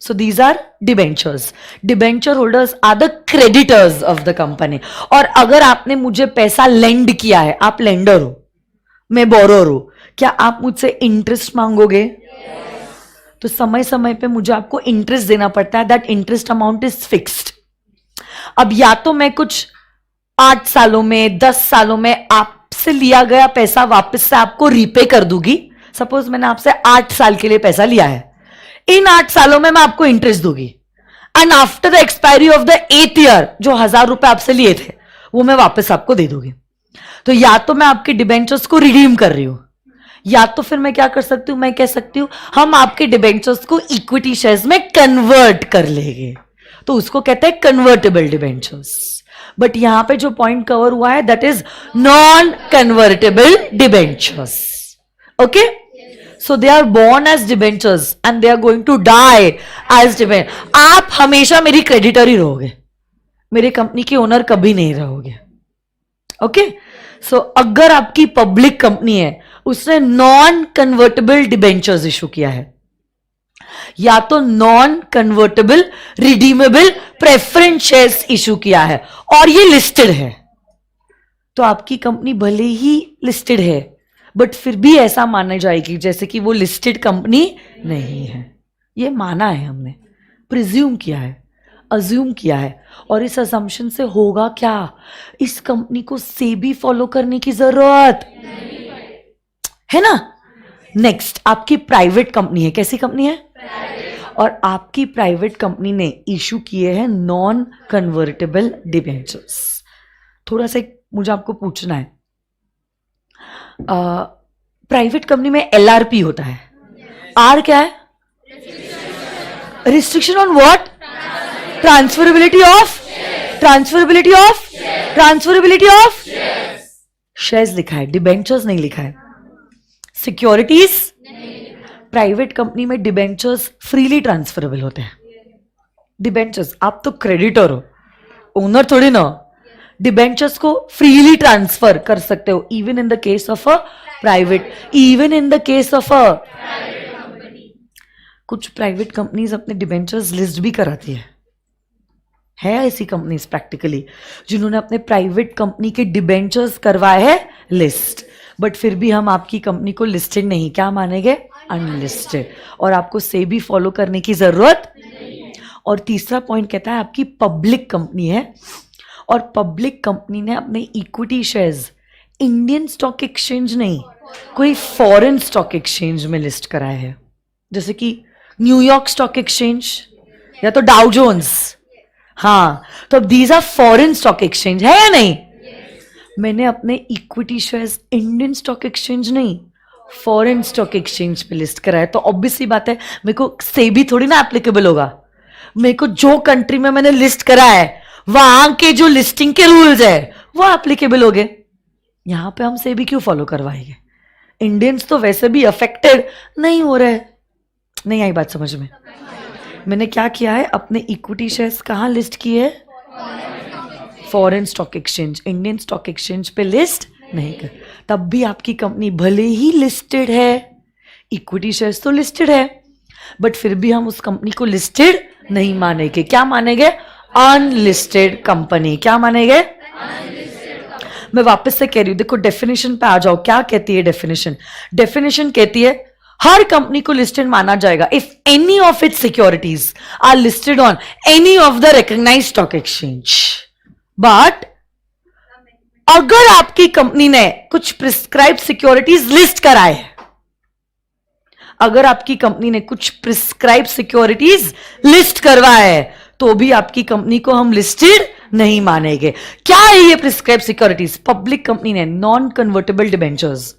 so these are debentures. Debenture holders are the creditors of the company. और अगर आपने मुझे पैसा लेंड किया है, आप लेंडर हो, मैं बोरोर हूं, क्या आप मुझसे इंटरेस्ट मांगोगे? तो समय समय पे मुझे आपको इंटरेस्ट देना पड़ता है। That interest amount is fixed. अब या तो मैं कुछ 8 सालों में 10 सालों में आपसे लिया गया पैसा वापस से आपको रीपे कर दूंगी। सपोज मैंने आपसे 8 साल के लिए पैसा लिया है, इन 8 सालों में मैं आपको इंटरेस्ट दूंगी, and after the expiry of the 8th year जो 1000 रुपए आपसे लिए थे वो मैं वापस आपको दे दूंगी। तो या तो मैं आपके डिबेंचर्स को रिडीम कर रही हूं, या तो फिर मैं क्या कर सकती हूं, मैं कह सकती हूं हम आपके डिबेंचर्स को इक्विटी शेयर्स में कन्वर्ट कर लेंगे, तो उसको कहते हैं कन्वर्टेबल डिबेंचर्स। बट यहां पे जो पॉइंट कवर हुआ है that is non convertible debentures. Okay, so they are born as debentures and they are going to die as debentures. आप हमेशा मेरी क्रेडिटर ही रहोगे, मेरी कंपनी के ओनर कभी नहीं रहोगे। ओके, सो अगर आपकी पब्लिक कंपनी है, उसने नॉन कन्वर्टेबल डिबेंचर्स इशू किया है, या तो non convertible redeemable preference shares issue किया है और ये लिस्टेड है, तो आपकी कंपनी भले ही लिस्टेड है बट फिर भी ऐसा माना जाएगी जैसे कि वो लिस्टेड कंपनी नहीं है। ये माना है हमने, प्रिज्यूम किया है, अज्यूम किया है, और इस असम्पशन से होगा क्या, इस कंपनी को सेबी फॉलो करने की जरूरत है ना। नेक्स्ट, आपकी प्राइवेट कंपनी है, कैसी कंपनी है? और आपकी प्राइवेट कंपनी ने इशू किए हैं नॉन कन्वर्टेबल डिबेंचर्स। थोड़ा सा मुझे आपको पूछना है, प्राइवेट कंपनी में एलआरपी होता है, आर क्या है? Restriction on what? Transferability of, transferability of, transferability of shares लिखा है, डिबेंचर्स नहीं लिखा है। सिक्योरिटीज, प्राइवेट कंपनी में डिबेंचर्स फ्रीली ट्रांसफरेबल होते हैं। डिबेंचर्स, आप तो क्रेडिटर हो, ओनर थोड़ी ना, डिबेंचर्स को फ्रीली ट्रांसफर कर सकते हो, even in the case of a private, even in the case of a कुछ प्राइवेट कंपनीज अपने डिबेंचर्स लिस्ट भी कराती है ऐसी कंपनीज प्रैक्टिकली जिन्होंने अपने प्राइवेट कंपनी के डिबेंचर्स करवाए हैं लिस्ट, बट फिर भी हम आपकी कंपनी को लिस्टेड नहीं, क्या मानेंगे? अनलिस्टेड, और आपको सेबी फॉलो करने की जरूरत। और तीसरा पॉइंट कहता है आपकी पब्लिक कंपनी है और पब्लिक कंपनी ने अपने equity shares Indian stock exchange नहीं, कोई फॉरेन स्टॉक एक्सचेंज में लिस्ट कराए हैं, जैसे कि न्यूयॉर्क स्टॉक एक्सचेंज या तो डाउ जोन्स। हाँ, तो अब these are foreign stock exchange, है या नहीं? मैंने अपने equity shares Indian stock exchange नहीं, फॉरेन स्टॉक एक्सचेंज पे लिस्ट कराया, तो ऑब्वियसली बात है मेरे को सेबी थोड़ी ना एप्लीकेबल होगा। मेरे को जो कंट्री में मैंने लिस्ट करा है वहां के जो लिस्टिंग के रूल्स है वो एप्लीकेबल हो गए। यहां पे हम सेबी क्यों फॉलो करवाएंगे? इंडियंस तो वैसे भी अफेक्टेड नहीं हो रहे। नहीं आई बात समझ में? मैंने क्या किया है, अपने इक्विटी शेयर्स कहां लिस्ट किए? Foreign stock exchange, Indian stock exchange पे लिस्ट नहीं कर। तब भी आपकी कंपनी भले ही लिस्टेड है, इक्विटी शेयर्स तो लिस्टेड है, बट फिर भी हम उस कंपनी को लिस्टेड नहीं मानेंगे। क्या मानेंगे? Unlisted company. क्या मानेंगे? मैं वापस से कह रही हूं, देखो डेफिनेशन पे आ जाओ। क्या कहती है डेफिनेशन? डेफिनेशन कहती है हर कंपनी को लिस्टेड माना जाएगा if any of its securities are listed on any of the recognised stock exchange. But अगर आपकी कंपनी ने कुछ प्रिस्क्राइब सिक्योरिटीज लिस्ट कराए, अगर आपकी कंपनी ने कुछ प्रिस्क्राइब सिक्योरिटीज लिस्ट करवाए, तो भी आपकी कंपनी को हम लिस्टेड नहीं मानेंगे। क्या है ये प्रिस्क्राइब सिक्योरिटीज? पब्लिक कंपनी ने non convertible debentures,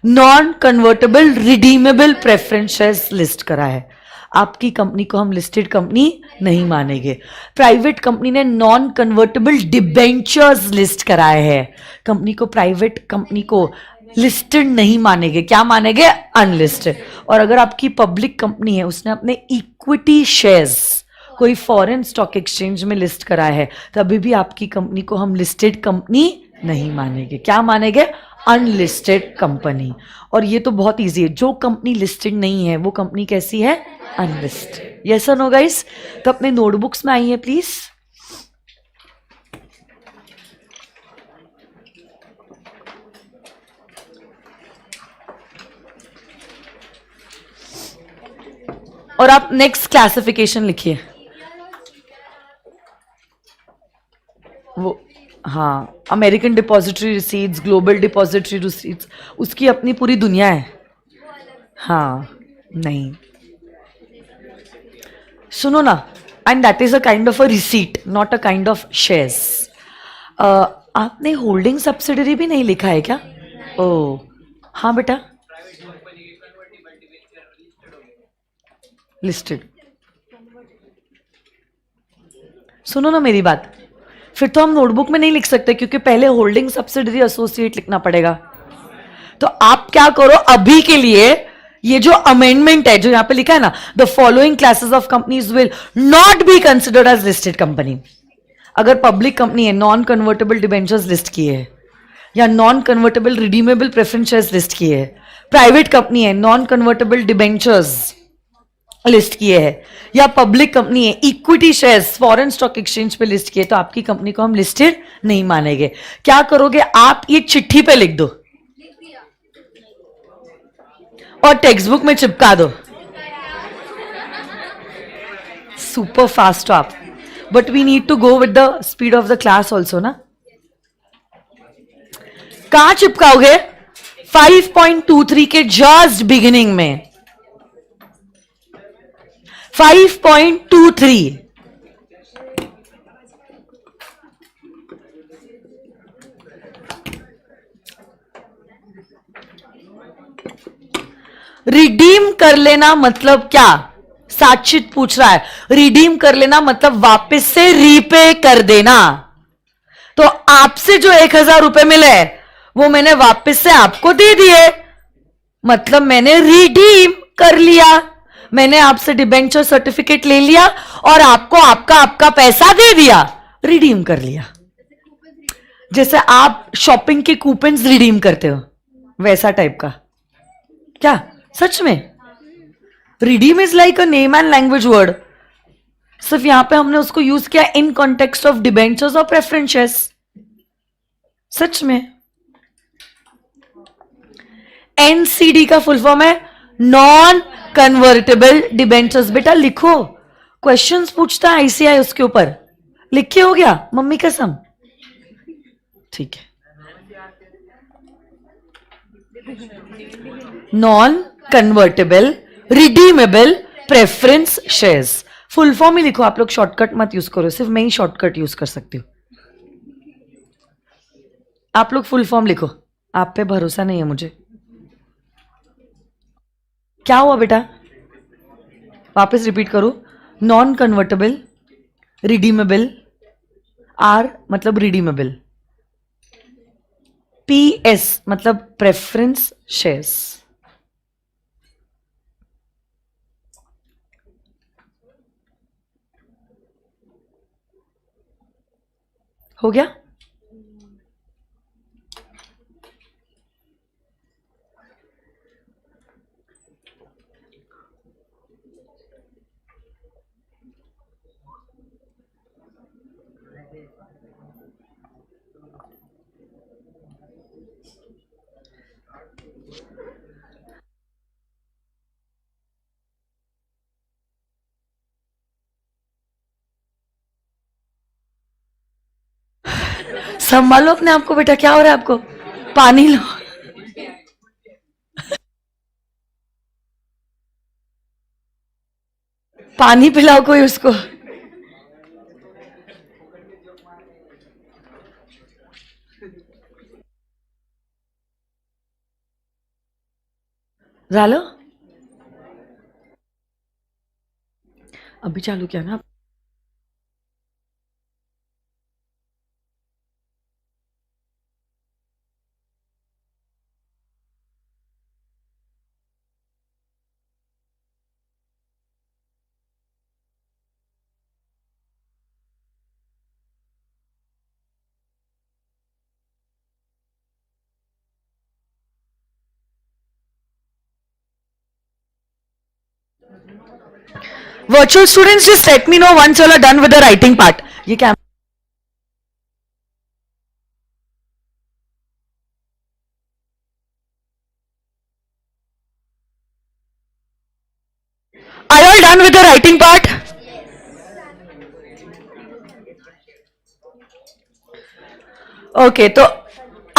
non convertible redeemable preference shares list करा है, आपकी कंपनी को हम लिस्टेड कंपनी नहीं मानेंगे। प्राइवेट कंपनी ने नॉन कन्वर्टेबल डिबेंचर्स लिस्ट कराए हैं, कंपनी को, प्राइवेट कंपनी को लिस्टेड नहीं मानेंगे। क्या मानेंगे? अनलिस्टेड। और अगर आपकी पब्लिक कंपनी है, उसने अपने इक्विटी शेयर्स कोई फॉरेन स्टॉक एक्सचेंज में लिस्ट कराया है, तभी भी आपकी कंपनी को हम लिस्टेड कंपनी नहीं मानेंगे। क्या मानेंगे? Unlisted company. और ये तो बहुत इजी है, जो कंपनी लिस्टेड नहीं है वो कंपनी कैसी है? अनलिस्टेड। यस और नो गाइस? तो अपने नोटबुक्स में आइए प्लीज। और आप नेक्स्ट क्लासिफिकेशन लिखिए। वो हाँ, American depository receipts, global depository receipts, उसकी अपनी पूरी दुनिया है। हाँ, नहीं, सुनो ना, and that is a kind of a receipt, not a kind of shares. आपने होल्डिंग सब्सिडरी भी नहीं लिखा है क्या? ओ हाँ बेटा, लिस्टेड। सुनो ना मेरी बात, फिर तो हम नोटबुक में नहीं लिख सकते, क्योंकि पहले होल्डिंग सब्सिडरी एसोसिएट लिखना पड़ेगा। तो आप क्या करो, अभी के लिए ये जो अमेंडमेंट है, जो यहां पे लिखा है ना, the following classes of companies will not be considered as listed company. अगर पब्लिक कंपनी है, नॉन कन्वर्टेबल डिबेंचर्स लिस्ट किए है, या non convertible redeemable preference shares list किए है। प्राइवेट कंपनी है, नॉन कन्वर्टेबल डिबेंचर्स लिस्ट किए हैं, या पब्लिक कंपनी है, equity shares foreign stock exchange पे लिस्ट किए, तो आपकी कंपनी को हम लिस्टेड नहीं मानेंगे। क्या करोगे आप? ये चिट्ठी पे लिख दो और टेक्स्ट बुक में चिपका दो। सुपर फास्ट आप, but we need to go with the speed of the class also ना। कहां चिपकाओगे? 5.23 के जस्ट बिगिनिंग में। 5.23 रिडीम कर लेना मतलब क्या? साचित पूछ रहा है, रिडीम कर लेना मतलब वापस से रीपे कर देना। तो आपसे जो 1,000 रुपए मिले वो मैंने वापस से आपको दे दिए, मतलब मैंने रिडीम कर लिया। मैंने आपसे डिबेंचर सर्टिफिकेट ले लिया और आपको आपका आपका पैसा दे दिया, रिडीम कर लिया। जैसे आप शॉपिंग के कूपन्स रिडीम करते हो, वैसा टाइप का। क्या सच में? Redeem is like a name and language word, सिर्फ यहां पे हमने उसको यूज किया इन कॉन्टेक्स्ट ऑफ डिबेंचर्स और प्रेफरेंसेस। सच में। एनसीडी का फुल फॉर्म है नॉन कन्वर्टेबल डिबेंचर्स। बेटा लिखो, क्वेश्चंस पूछता है आईसीआई, उसके ऊपर लिख के हो गया मम्मी कसम। ठीक है, non convertible redeemable preference shares. Full form ही लिखो, आप लोग शॉर्टकट मत यूज करो, सिर्फ मैं ही शॉर्टकट यूज कर सकती हूँ। आप लोग फुल फॉर्म लिखो, आप पे भरोसा नहीं है मुझे। क्या हुआ बेटा? वापस रिपीट करो, नॉन कन्वर्टेबल रिडीमेबल, आर मतलब रिडीमेबल, पीएस मतलब प्रेफरेंस शेयर्स। हो गया? संभालो अपने आप को बेटा, क्या हो रहा है आपको? पानी लो। पानी पिलाओ कोई उसको। झालो अभी चालू किया ना। Virtual students, just let me know once you all are done with the writing part. ये क्या? Are you all done with the writing part? Okay, तो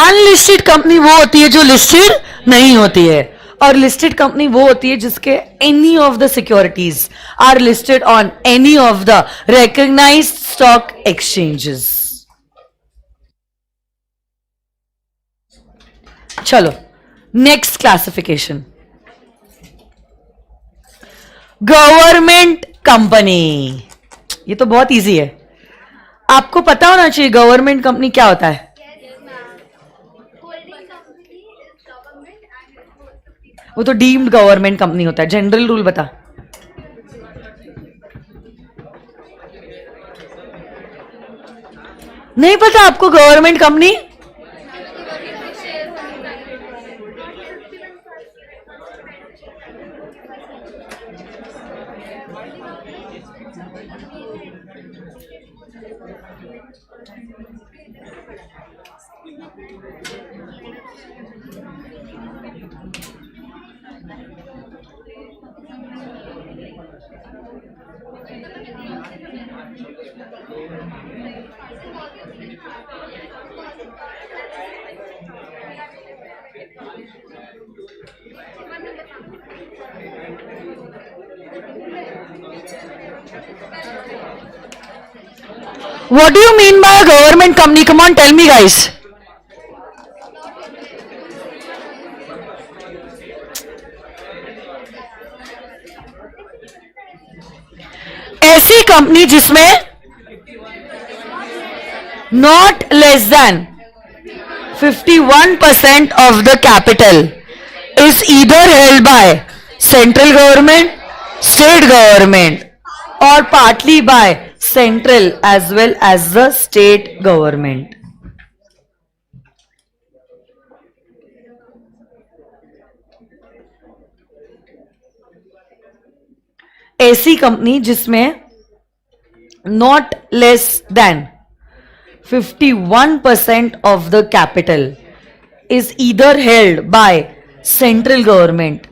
अनलिस्टेड कंपनी वो होती है जो लिस्टेड नहीं होती है, और लिस्टेड कंपनी वो होती है जिसके any of the securities are listed on any of the recognised stock exchanges. चलो नेक्स्ट क्लासिफिकेशन, गवर्नमेंट कंपनी। ये तो बहुत इजी है, आपको पता होना चाहिए गवर्नमेंट कंपनी क्या होता है। वो तो डीम्ड गवर्नमेंट कंपनी होता है। जनरल रूल बता। नहीं पता आपको government company? What do you mean by a government company? Come on, tell me, guys. ऐसी कंपनी जिसमें not less than 51% of the capital is either held by central government, state government, or partly by central as well as the state government. ऐसी company जिसमें not less than 51% of the capital is either held by central government,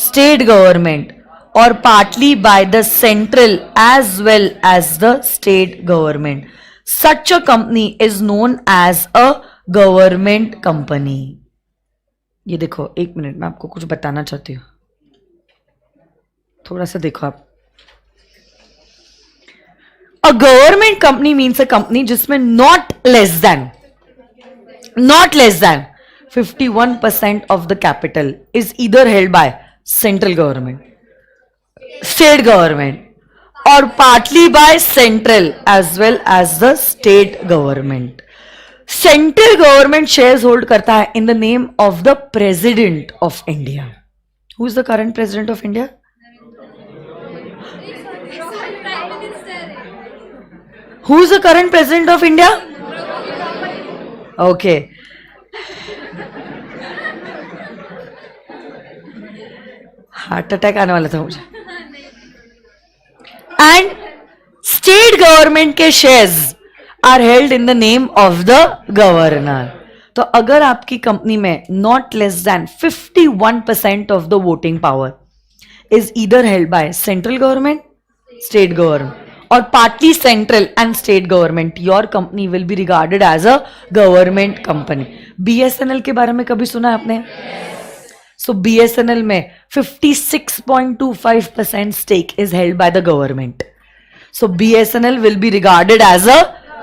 state government, or partly by the central as well as the state government. Such a company is known as a government company. ये देखो, एक minute मैं आपको कुछ बताना चाहती हूँ, थोड़ा सा देखो आप। A government company means a company जिसमें not less than 51% of the capital is either held by central government, state government, or partly by central as well as the state government. Central government shares hold करता है in the name of the President of India. Who is the current President of India? Who is the current President of India? Okay. Heart attack आने वाला था मुझे। And state government के shares are held in the name of the governor. तो अगर आपकी company में not less than 51% of the voting power is either held by central government, state government, और partly central and state government, your company will be regarded as a government company. BSNL के बारे में कभी सुना है आपने? सो BSNL में 56.25% stake is held by the government. So BSNL will be regarded as a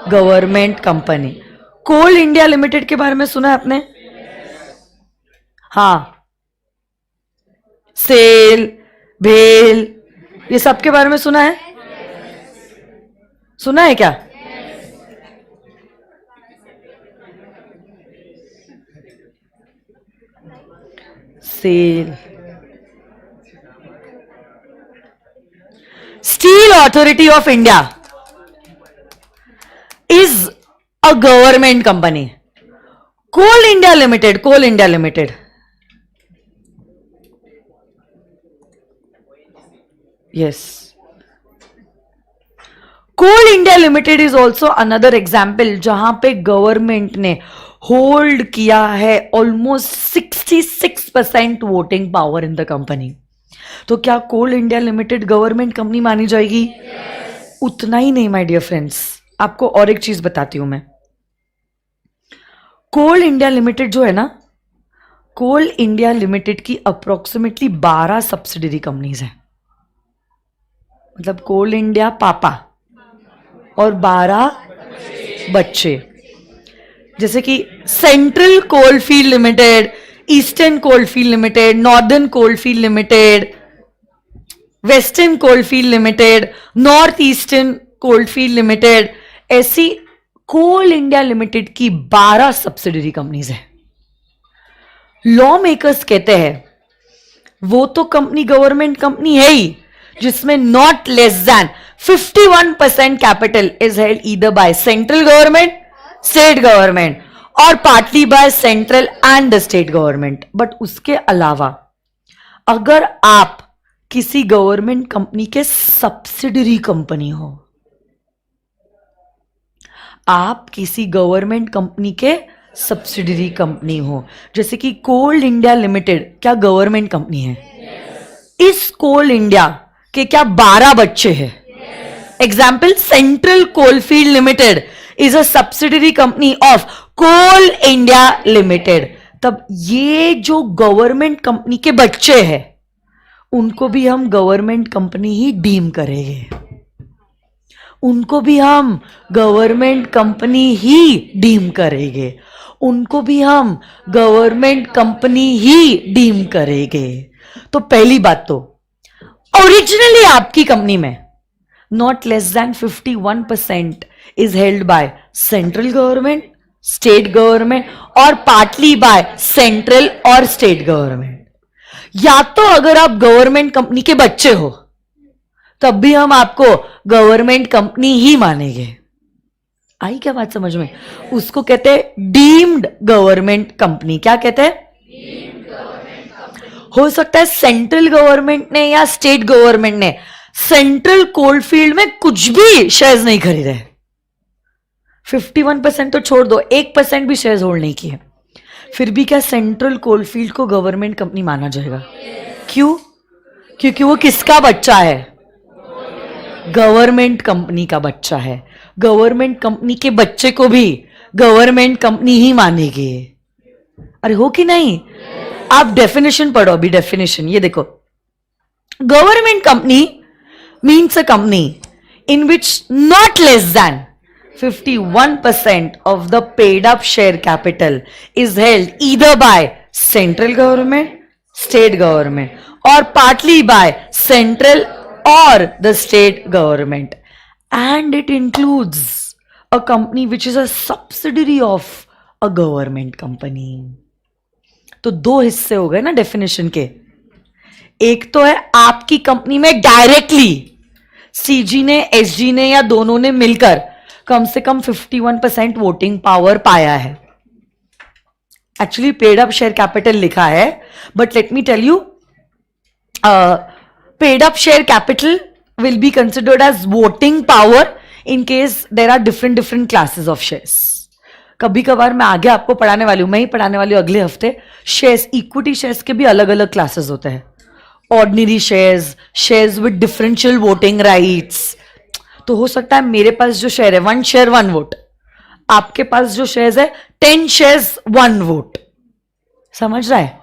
government company. Coal India Limited के बारे में सुना है आपने? हाँ, सेल, भेल, ये सब के बारे में सुना है? सुना है क्या? SAIL, Steel Authority of India is a government company. Coal India Limited, Coal India Limited yes, Coal India Limited is also another example जहां पे गवर्नमेंट ने होल्ड किया है almost 66% voting power in the company. तो क्या Coal India Limited government company मानी जाएगी? उतना ही नहीं माय डियर फ्रेंड्स, आपको और एक चीज बताती हूं मैं। कोल इंडिया लिमिटेड जो है ना, कोल इंडिया लिमिटेड की अप्रोक्सीमेटली 12 सब्सिडरी कंपनीज हैं। मतलब कोल इंडिया पापा और 12 बच्चे, जैसे कि central Coalfield limited, eastern coalfield limited, northern coalfield limited, western coalfield limited, north eastern coalfield limited, ऐसी कोल इंडिया लिमिटेड की 12 सब्सिडरी कंपनीज है। लॉ मेकर्स कहते हैं वो तो कंपनी गवर्नमेंट कंपनी है ही जिसमें not less than 51% capital is held either by central government, state government और partly by central and the state government. But उसके अलावा अगर आप किसी गवर्नमेंट कंपनी के सब्सिडरी कंपनी हो, आप किसी गवर्नमेंट कंपनी के सब्सिडरी कंपनी हो, जैसे कि कोल इंडिया लिमिटेड क्या गवर्नमेंट कंपनी है? इस कोल इंडिया के क्या 12 बच्चे हैं? Example, Central Coalfield Limited is a subsidiary company of Coal India Limited. तब ये जो गवर्नमेंट कंपनी के बच्चे हैं उनको भी हम गवर्नमेंट कंपनी ही डीम करेंगे, उनको भी हम गवर्नमेंट कंपनी ही डीम करेंगे, उनको भी हम गवर्नमेंट कंपनी ही डीम करेंगे। तो पहली बात तो ओरिजिनली आपकी कंपनी में not less than 51% is held by central government, state government और पार्टली बाय सेंट्रल और स्टेट गवर्नमेंट। या तो अगर आप गवर्नमेंट कंपनी के बच्चे हो तब भी हम आपको गवर्नमेंट कंपनी ही मानेंगे। आई क्या बात समझ में? उसको कहते हैं डीम्ड गवर्नमेंट कंपनी। क्या कहते हैं? हो सकता है सेंट्रल गवर्नमेंट ने या स्टेट गवर्नमेंट ने सेंट्रल कोलफील्ड में कुछ भी शेयर्स नहीं खरीदे, 51% तो छोड़ दो, 1% भी शेयर्स होल्ड नहीं किए, फिर भी क्या सेंट्रल कोलफील्ड को गवर्नमेंट कंपनी माना जाएगा? क्यों? क्योंकि वो किसका बच्चा है? गवर्नमेंट कंपनी का बच्चा है। गवर्नमेंट कंपनी के बच्चे को भी गवर्नमेंट कंपनी ही मानेगी। अरे हो कि नहीं? आप डेफिनेशन पढ़ो अभी, डेफिनेशन ये देखो। Government company means a company in which not less than 51% of the paid up share capital is held either by central government, state government or partly by central or the state government, and it includes a company which is a subsidiary of a government company. तो दो हिस्से हो गए ना definition के। एक तो है आपकी कंपनी में डायरेक्टली सीजी ने, एसजी ने या दोनों ने मिलकर कम से कम 51% वोटिंग पावर पाया है। Actually paid up share capital लिखा है, but let me tell you, paid up share capital will be considered as voting power in case there are different classes of shares. कभी कभार मैं आगे आपको पढ़ाने वाली हूं, मैं ही पढ़ाने वाली हूं अगले हफ्ते, शेयर्स, इक्विटी शेयर्स के भी अलग अलग क्लासेस होते हैं, ordinary shares, shares with differential voting rights. तो हो सकता है मेरे पास जो शेयर है 1 शेयर 1 वोट, आपके पास जो शेयर्स है 10 शेयर्स 1 वोट. समझ रहा है?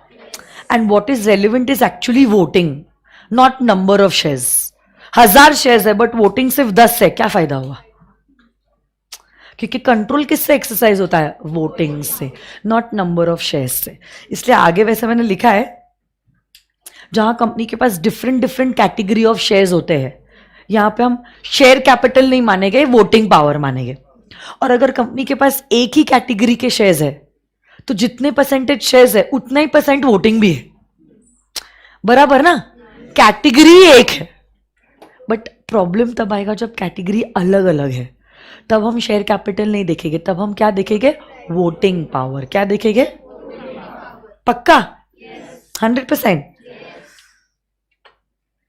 And what is relevant is actually voting, not number of shares. 1000 shares है बट वोटिंग सिर्फ 10 है, क्या फायदा हुआ? क्योंकि कंट्रोल किससे एक्सरसाइज होता है? वोटिंग से, नॉट नंबर ऑफ शेयर्स से. इसलिए आगे वैसे मैंने लिखा है जहां कंपनी के पास different different category of shares होते हैं, यहां पे हम शेयर कैपिटल नहीं मानेंगे, वोटिंग पावर मानेंगे. और अगर कंपनी के पास एक ही कैटेगरी के शेयर्स है तो जितने परसेंटेज शेयर्स है उतना ही परसेंट वोटिंग भी है. बराबर ना? कैटेगरी एक है, बट प्रॉब्लम तब आएगा जब कैटेगरी अलग अलग है. तब हम शेयर कैपिटल नहीं देखेंगे, तब हम क्या देखेंगे? Voting power. क्या देखेंगे? पक्का? 100%.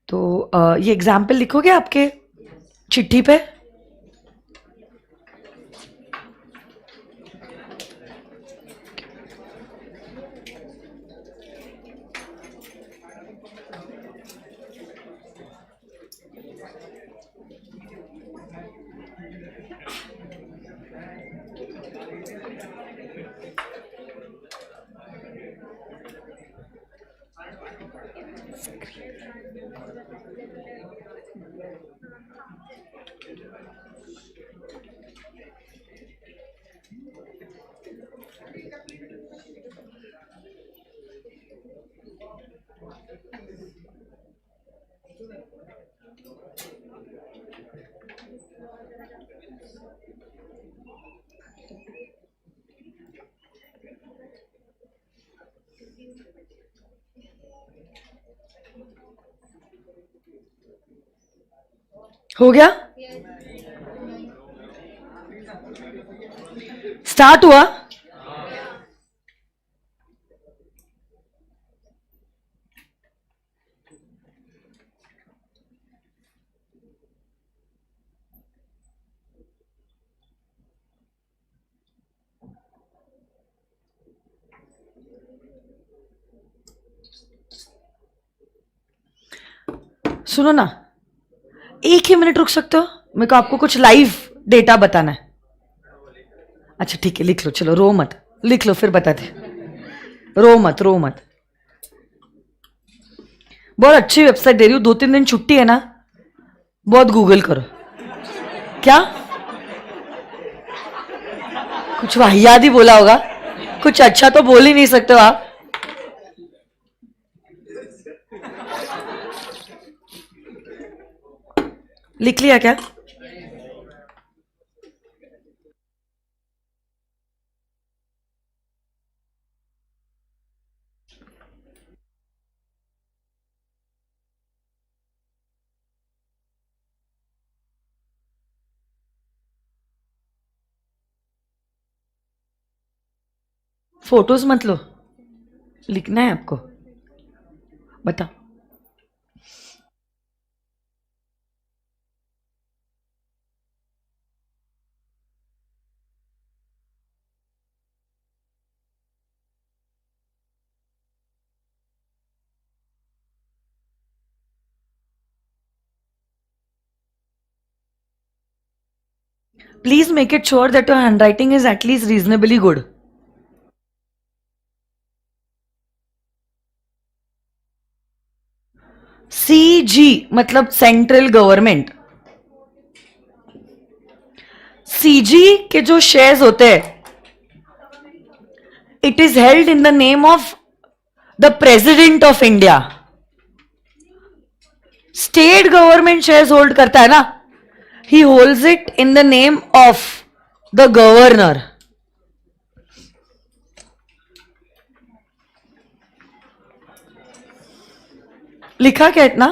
तो ये एग्जाम्पल लिखोगे आपके चिट्ठी पे? हो गया? स्टार्ट हुआ? सुनो ना, एक ही मिनट रुक सकते हो? मेरे को आपको कुछ लाइव डेटा बताना है. अच्छा ठीक है, लिख लो. चलो रो मत, लिख लो फिर बताते. रो मत, रो मत. बहुत अच्छी वेबसाइट दे रही हूँ, 2-3 दिन छुट्टी है ना, बहुत गूगल करो. क्या कुछ वाहियात ही बोला होगा, कुछ अच्छा तो बोल ही नहीं सकते हो आप. लिख लिया क्या? फोटोज मत लो, लिखना है आपको. बताओ. Please make it sure that your handwriting is at least reasonably good. CG मतलब सेंट्रल गवर्नमेंट. सीजी के जो शेयर्स होते हैं, it is held in the name of the president of India. State government shares hold करता है ना, ही holds it in the name of the governor. लिखा क्या इतना?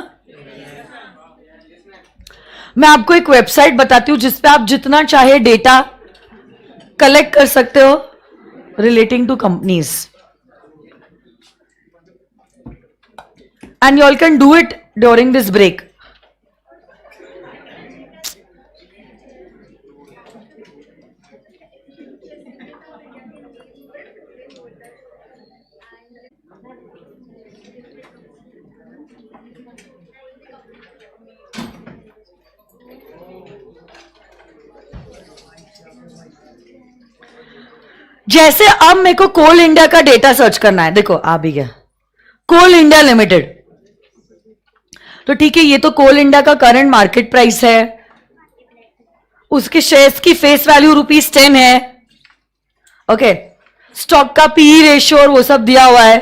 मैं आपको एक वेबसाइट बताती हूं जिसपे आप जितना चाहे डेटा कलेक्ट कर सकते हो relating to companies, and you all can do it during this break. जैसे अब मेरे को कोल इंडिया का डेटा सर्च करना है, देखो आ भी गया कोल इंडिया लिमिटेड, तो ठीक है, ये तो कोल इंडिया का करंट मार्केट प्राइस है, उसके शेयर्स की फेस वैल्यू ₹10 है, ओके, स्टॉक का पी रेशियो और वो सब दिया हुआ है।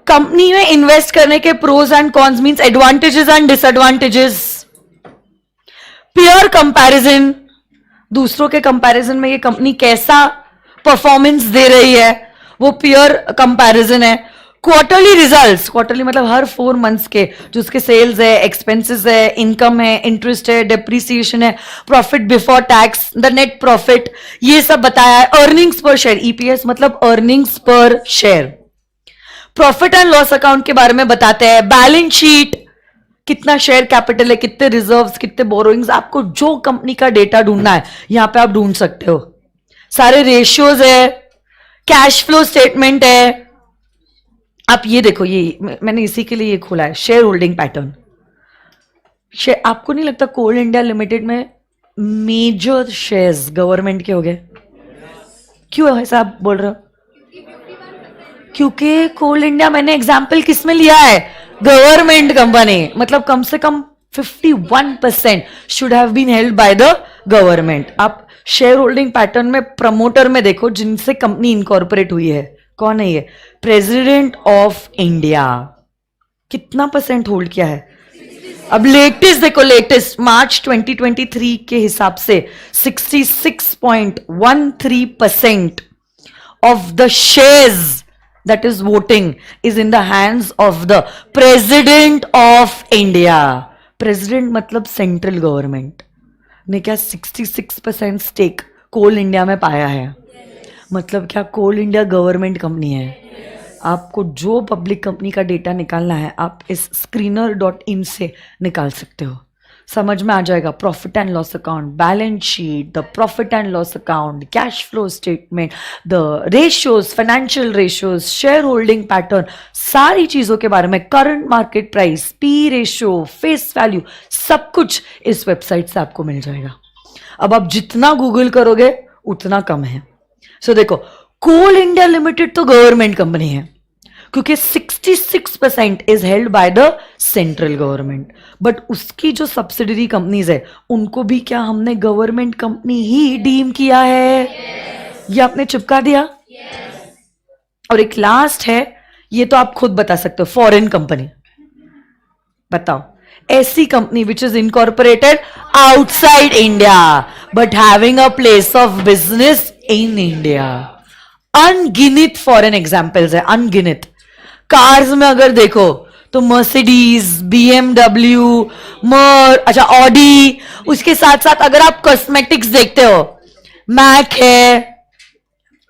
कंपनी में इन्वेस्ट करने के pros and cons means advantages and disadvantages, peer comparison, दूसरों के कंपैरिजन में ये कंपनी कैसा परफॉर्मेंस दे रही है, वो पीयर कंपैरिजन है। क्वार्टरली रिजल्ट्स, क्वार्टरली मतलब हर 4 मंथ्स के, जो उसके सेल्स है, एक्सपेंसेस है, इनकम है, इंटरेस्ट है, डेप्रिसिएशन है, profit before tax, the net profit, ये सब बताया है। अर्निंग्स पर शेयर, ईपीएस मतलब अर्निंग्स पर share, profit and loss account के बारे में बताते हैं, बैलेंस शीट, कितना शेयर कैपिटल है, कितने रिजर्व्स, कितने बोरोइंग्स, आपको जो कंपनी का डेटा ढूंढना है यहां पे आप ढूंढ सकते हो। सारे रेशियोज है, कैश फ्लो स्टेटमेंट है। आप ये देखो, ये मैंने इसी के लिए ये खोला है, शेयर होल्डिंग पैटर्न। आपको नहीं लगता कोल इंडिया लिमिटेड में मेजर शेयर्स गवर्नमेंट के हो गए? क्यों ऐसा आप बोल रहे हो? क्योंकि कोल इंडिया मैंने एग्जाम्पल किस में लिया है? गवर्नमेंट कंपनी, मतलब कम से कम 51% should have been held by the government. आप शेयर होल्डिंग पैटर्न में प्रमोटर में देखो जिनसे कंपनी इनकॉर्पोरेट हुई है, कौन है ये? President of India. कितना परसेंट होल्ड किया है? अब लेटेस्ट देखो, लेटेस्ट मार्च 2023 के हिसाब से 66.13% of the shares that is voting is in the hands of the President of India. President मतलब सेंट्रल गवर्नमेंट ने क्या 66% स्टेक कोल इंडिया में पाया है? मतलब क्या कोल इंडिया गवर्नमेंट कंपनी है? आपको जो पब्लिक कंपनी का डेटा निकालना है आप इस screener.in से निकाल सकते हो, समझ में आ जाएगा। Profit and loss account, balance sheet, the profit and loss account, cash flow statement, the ratios, financial ratios, share holding pattern, सारी चीजों के बारे में, current market price, P ratio, face value, सब कुछ इस वेबसाइट से आपको मिल जाएगा। अब आप जितना गूगल करोगे उतना कम है। सो देखो, कोल इंडिया लिमिटेड तो गवर्नमेंट कंपनी है क्योंकि 66% is held by the central government, but उसकी जो सब्सिडरी कंपनीज है उनको भी क्या हमने गवर्नमेंट कंपनी ही डीम किया है? ये आपने चिपका दिया। और एक लास्ट है, ये तो आप खुद बता सकते हो, फॉरेन कंपनी। बताओ, ऐसी company which is incorporated outside India but having a place of business in India. अनगिनित फॉरेन एग्जाम्पल्स है, अनगिनित। कार्स में अगर देखो तो मर्सिडीज, बीएमडब्ल्यू, अच्छा ऑडी, उसके साथ साथ अगर आप कॉस्मेटिक्स देखते हो, मैक है,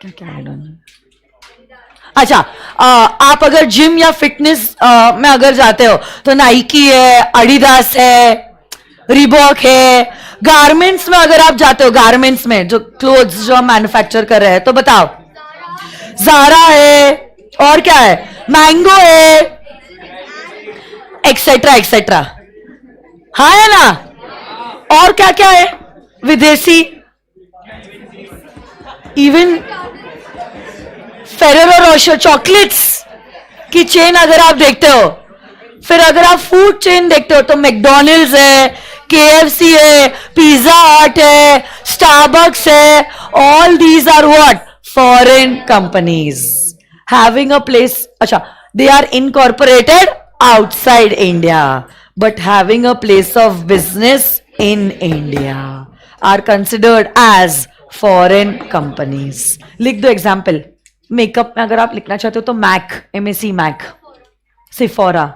क्या क्या है, अच्छा आप अगर जिम या फिटनेस में अगर जाते हो तो नाइकी है, एडिडास है, रिबॉक है। गारमेंट्स में अगर आप जाते हो, गारमेंट्स में जो क्लोथ्स जो मैन्युफैक्चर कर रहे हैं, तो बताओ, ज़ारा है, और क्या है, मैंगो है, एक्सेट्रा एक्सेट्रा, हाँ है ना? और क्या क्या है विदेशी? इवन फेरेरो रोशर चॉकलेट्स की चेन अगर आप देखते हो, फिर अगर आप फूड चेन देखते हो तो मैकडॉनल्ड्स है, केएफसी है, पिज्जा हट है, स्टारबक्स है। All these are what? Foreign companies having a place, acha, they are incorporated outside India but having a place of business in India are considered as foreign companies. लिख दो example. Makeup में अगर आप लिखना चाहते हो तो मैक, MAC मैक, सिफोरा।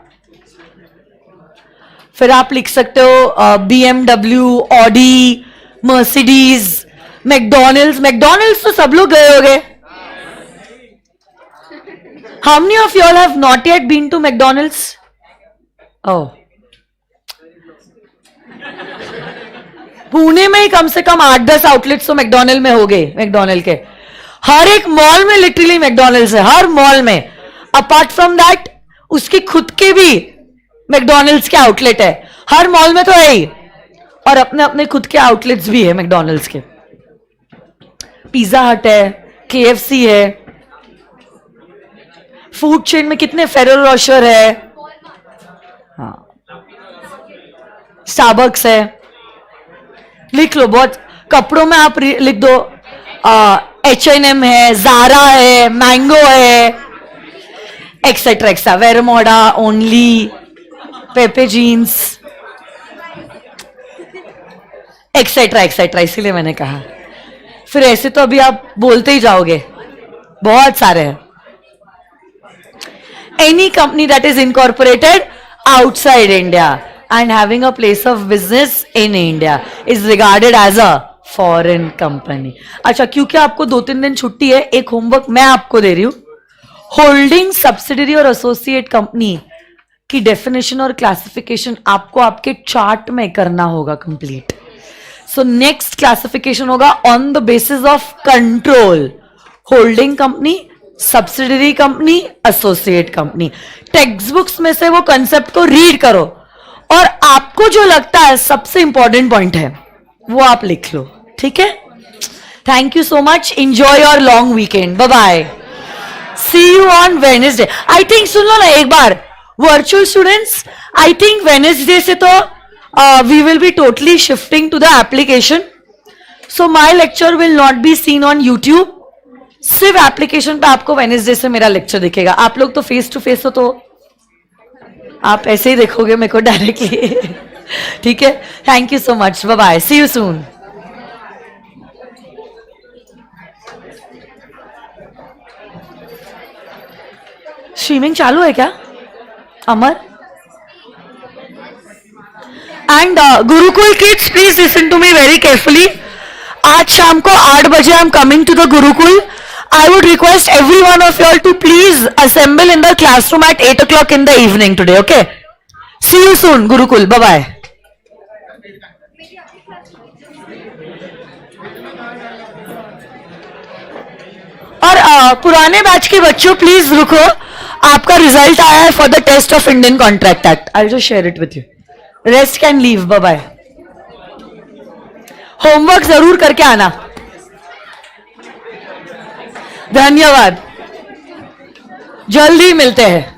फिर आप लिख सकते हो BMW, Audi, Mercedes, McDonald's. McDonald's तो सब लोग गए होंगे। How many of y'all have not yet been to McDonald's? Oh. Pune में ही कम से कम 8-10 आउटलेट्स तो मैकडॉनल्ड में हो गए। मैकडॉनल्ड के हर एक मॉल में लिटरली मैकडॉनल्ड्स है, हर मॉल में। अपार्ट फ्रॉम दैट उसके खुद के भी मैकडॉनल्ड्स के आउटलेट है, हर मॉल में तो है ही, और अपने अपने खुद के आउटलेट्स भी है मैकडॉनल्ड्स के। पिज्जा हट है, KFC है, फूड चेन में कितने फेरो रोशर है, हाँ, स्टारबक्स है, लिख लो बहुत. कपड़ों में आप लिख दो H&M है, जारा है, मैंगो है, etcetera etcetera, वेरमोडा, only, पेपे jeans, etcetera etcetera. इसीलिए मैंने कहा. फिर ऐसे तो अभी आप बोलते ही जाओगे, बहुत सारे हैं. Any company that is incorporated outside India and having a place of business in India is regarded as a foreign company. अच्छा, क्योंकि आपको 2-3 दिन छुट्टी है, एक होमवर्क मैं आपको दे रही हूं. होल्डिंग सब्सिडरी और एसोसिएट कंपनी की डेफिनेशन और क्लासिफिकेशन आपको आपके चार्ट में करना होगा कंप्लीट. सो नेक्स्ट क्लासिफिकेशन होगा on the basis of control. Holding company, subsidiary company, associate company. Text books में से वो कंसेप्ट को रीड करो और आपको जो लगता है सबसे इंपॉर्टेंट पॉइंट है वो आप लिख लो. ठीक है. Thank you so much. Enjoy your long weekend. Bye bye. See you on Wednesday. I think सुन लो ना एक बार, virtual students, I think Wednesday से तो we will be totally shifting to the application. So my lecture will not be seen on YouTube. सिर्फ application पे आपको वेडनेसडे से मेरा लेक्चर दिखेगा. आप लोग तो फेस टू फेस हो तो आप ऐसे ही देखोगे मेरे को डायरेक्टली. ठीक है. Thank you so much. Bye bye. See you soon. Streaming चालू है क्या Amar? And Gurukul kids, please listen to me very carefully. आज शाम को 8 बजे I am coming to the Gurukul. I would request every one of you all to please assemble in the classroom at 8 o'clock in the evening today, okay? See you soon, Gurukul. Bye-bye. और पुराने batch के बच्चों please रुको. आपका result आया है for the test of Indian Contract Act. I will just share it with you. Rest can leave. Bye bye. Homework जरूर करके आना. धन्यवाद. जल्दी मिलते हैं.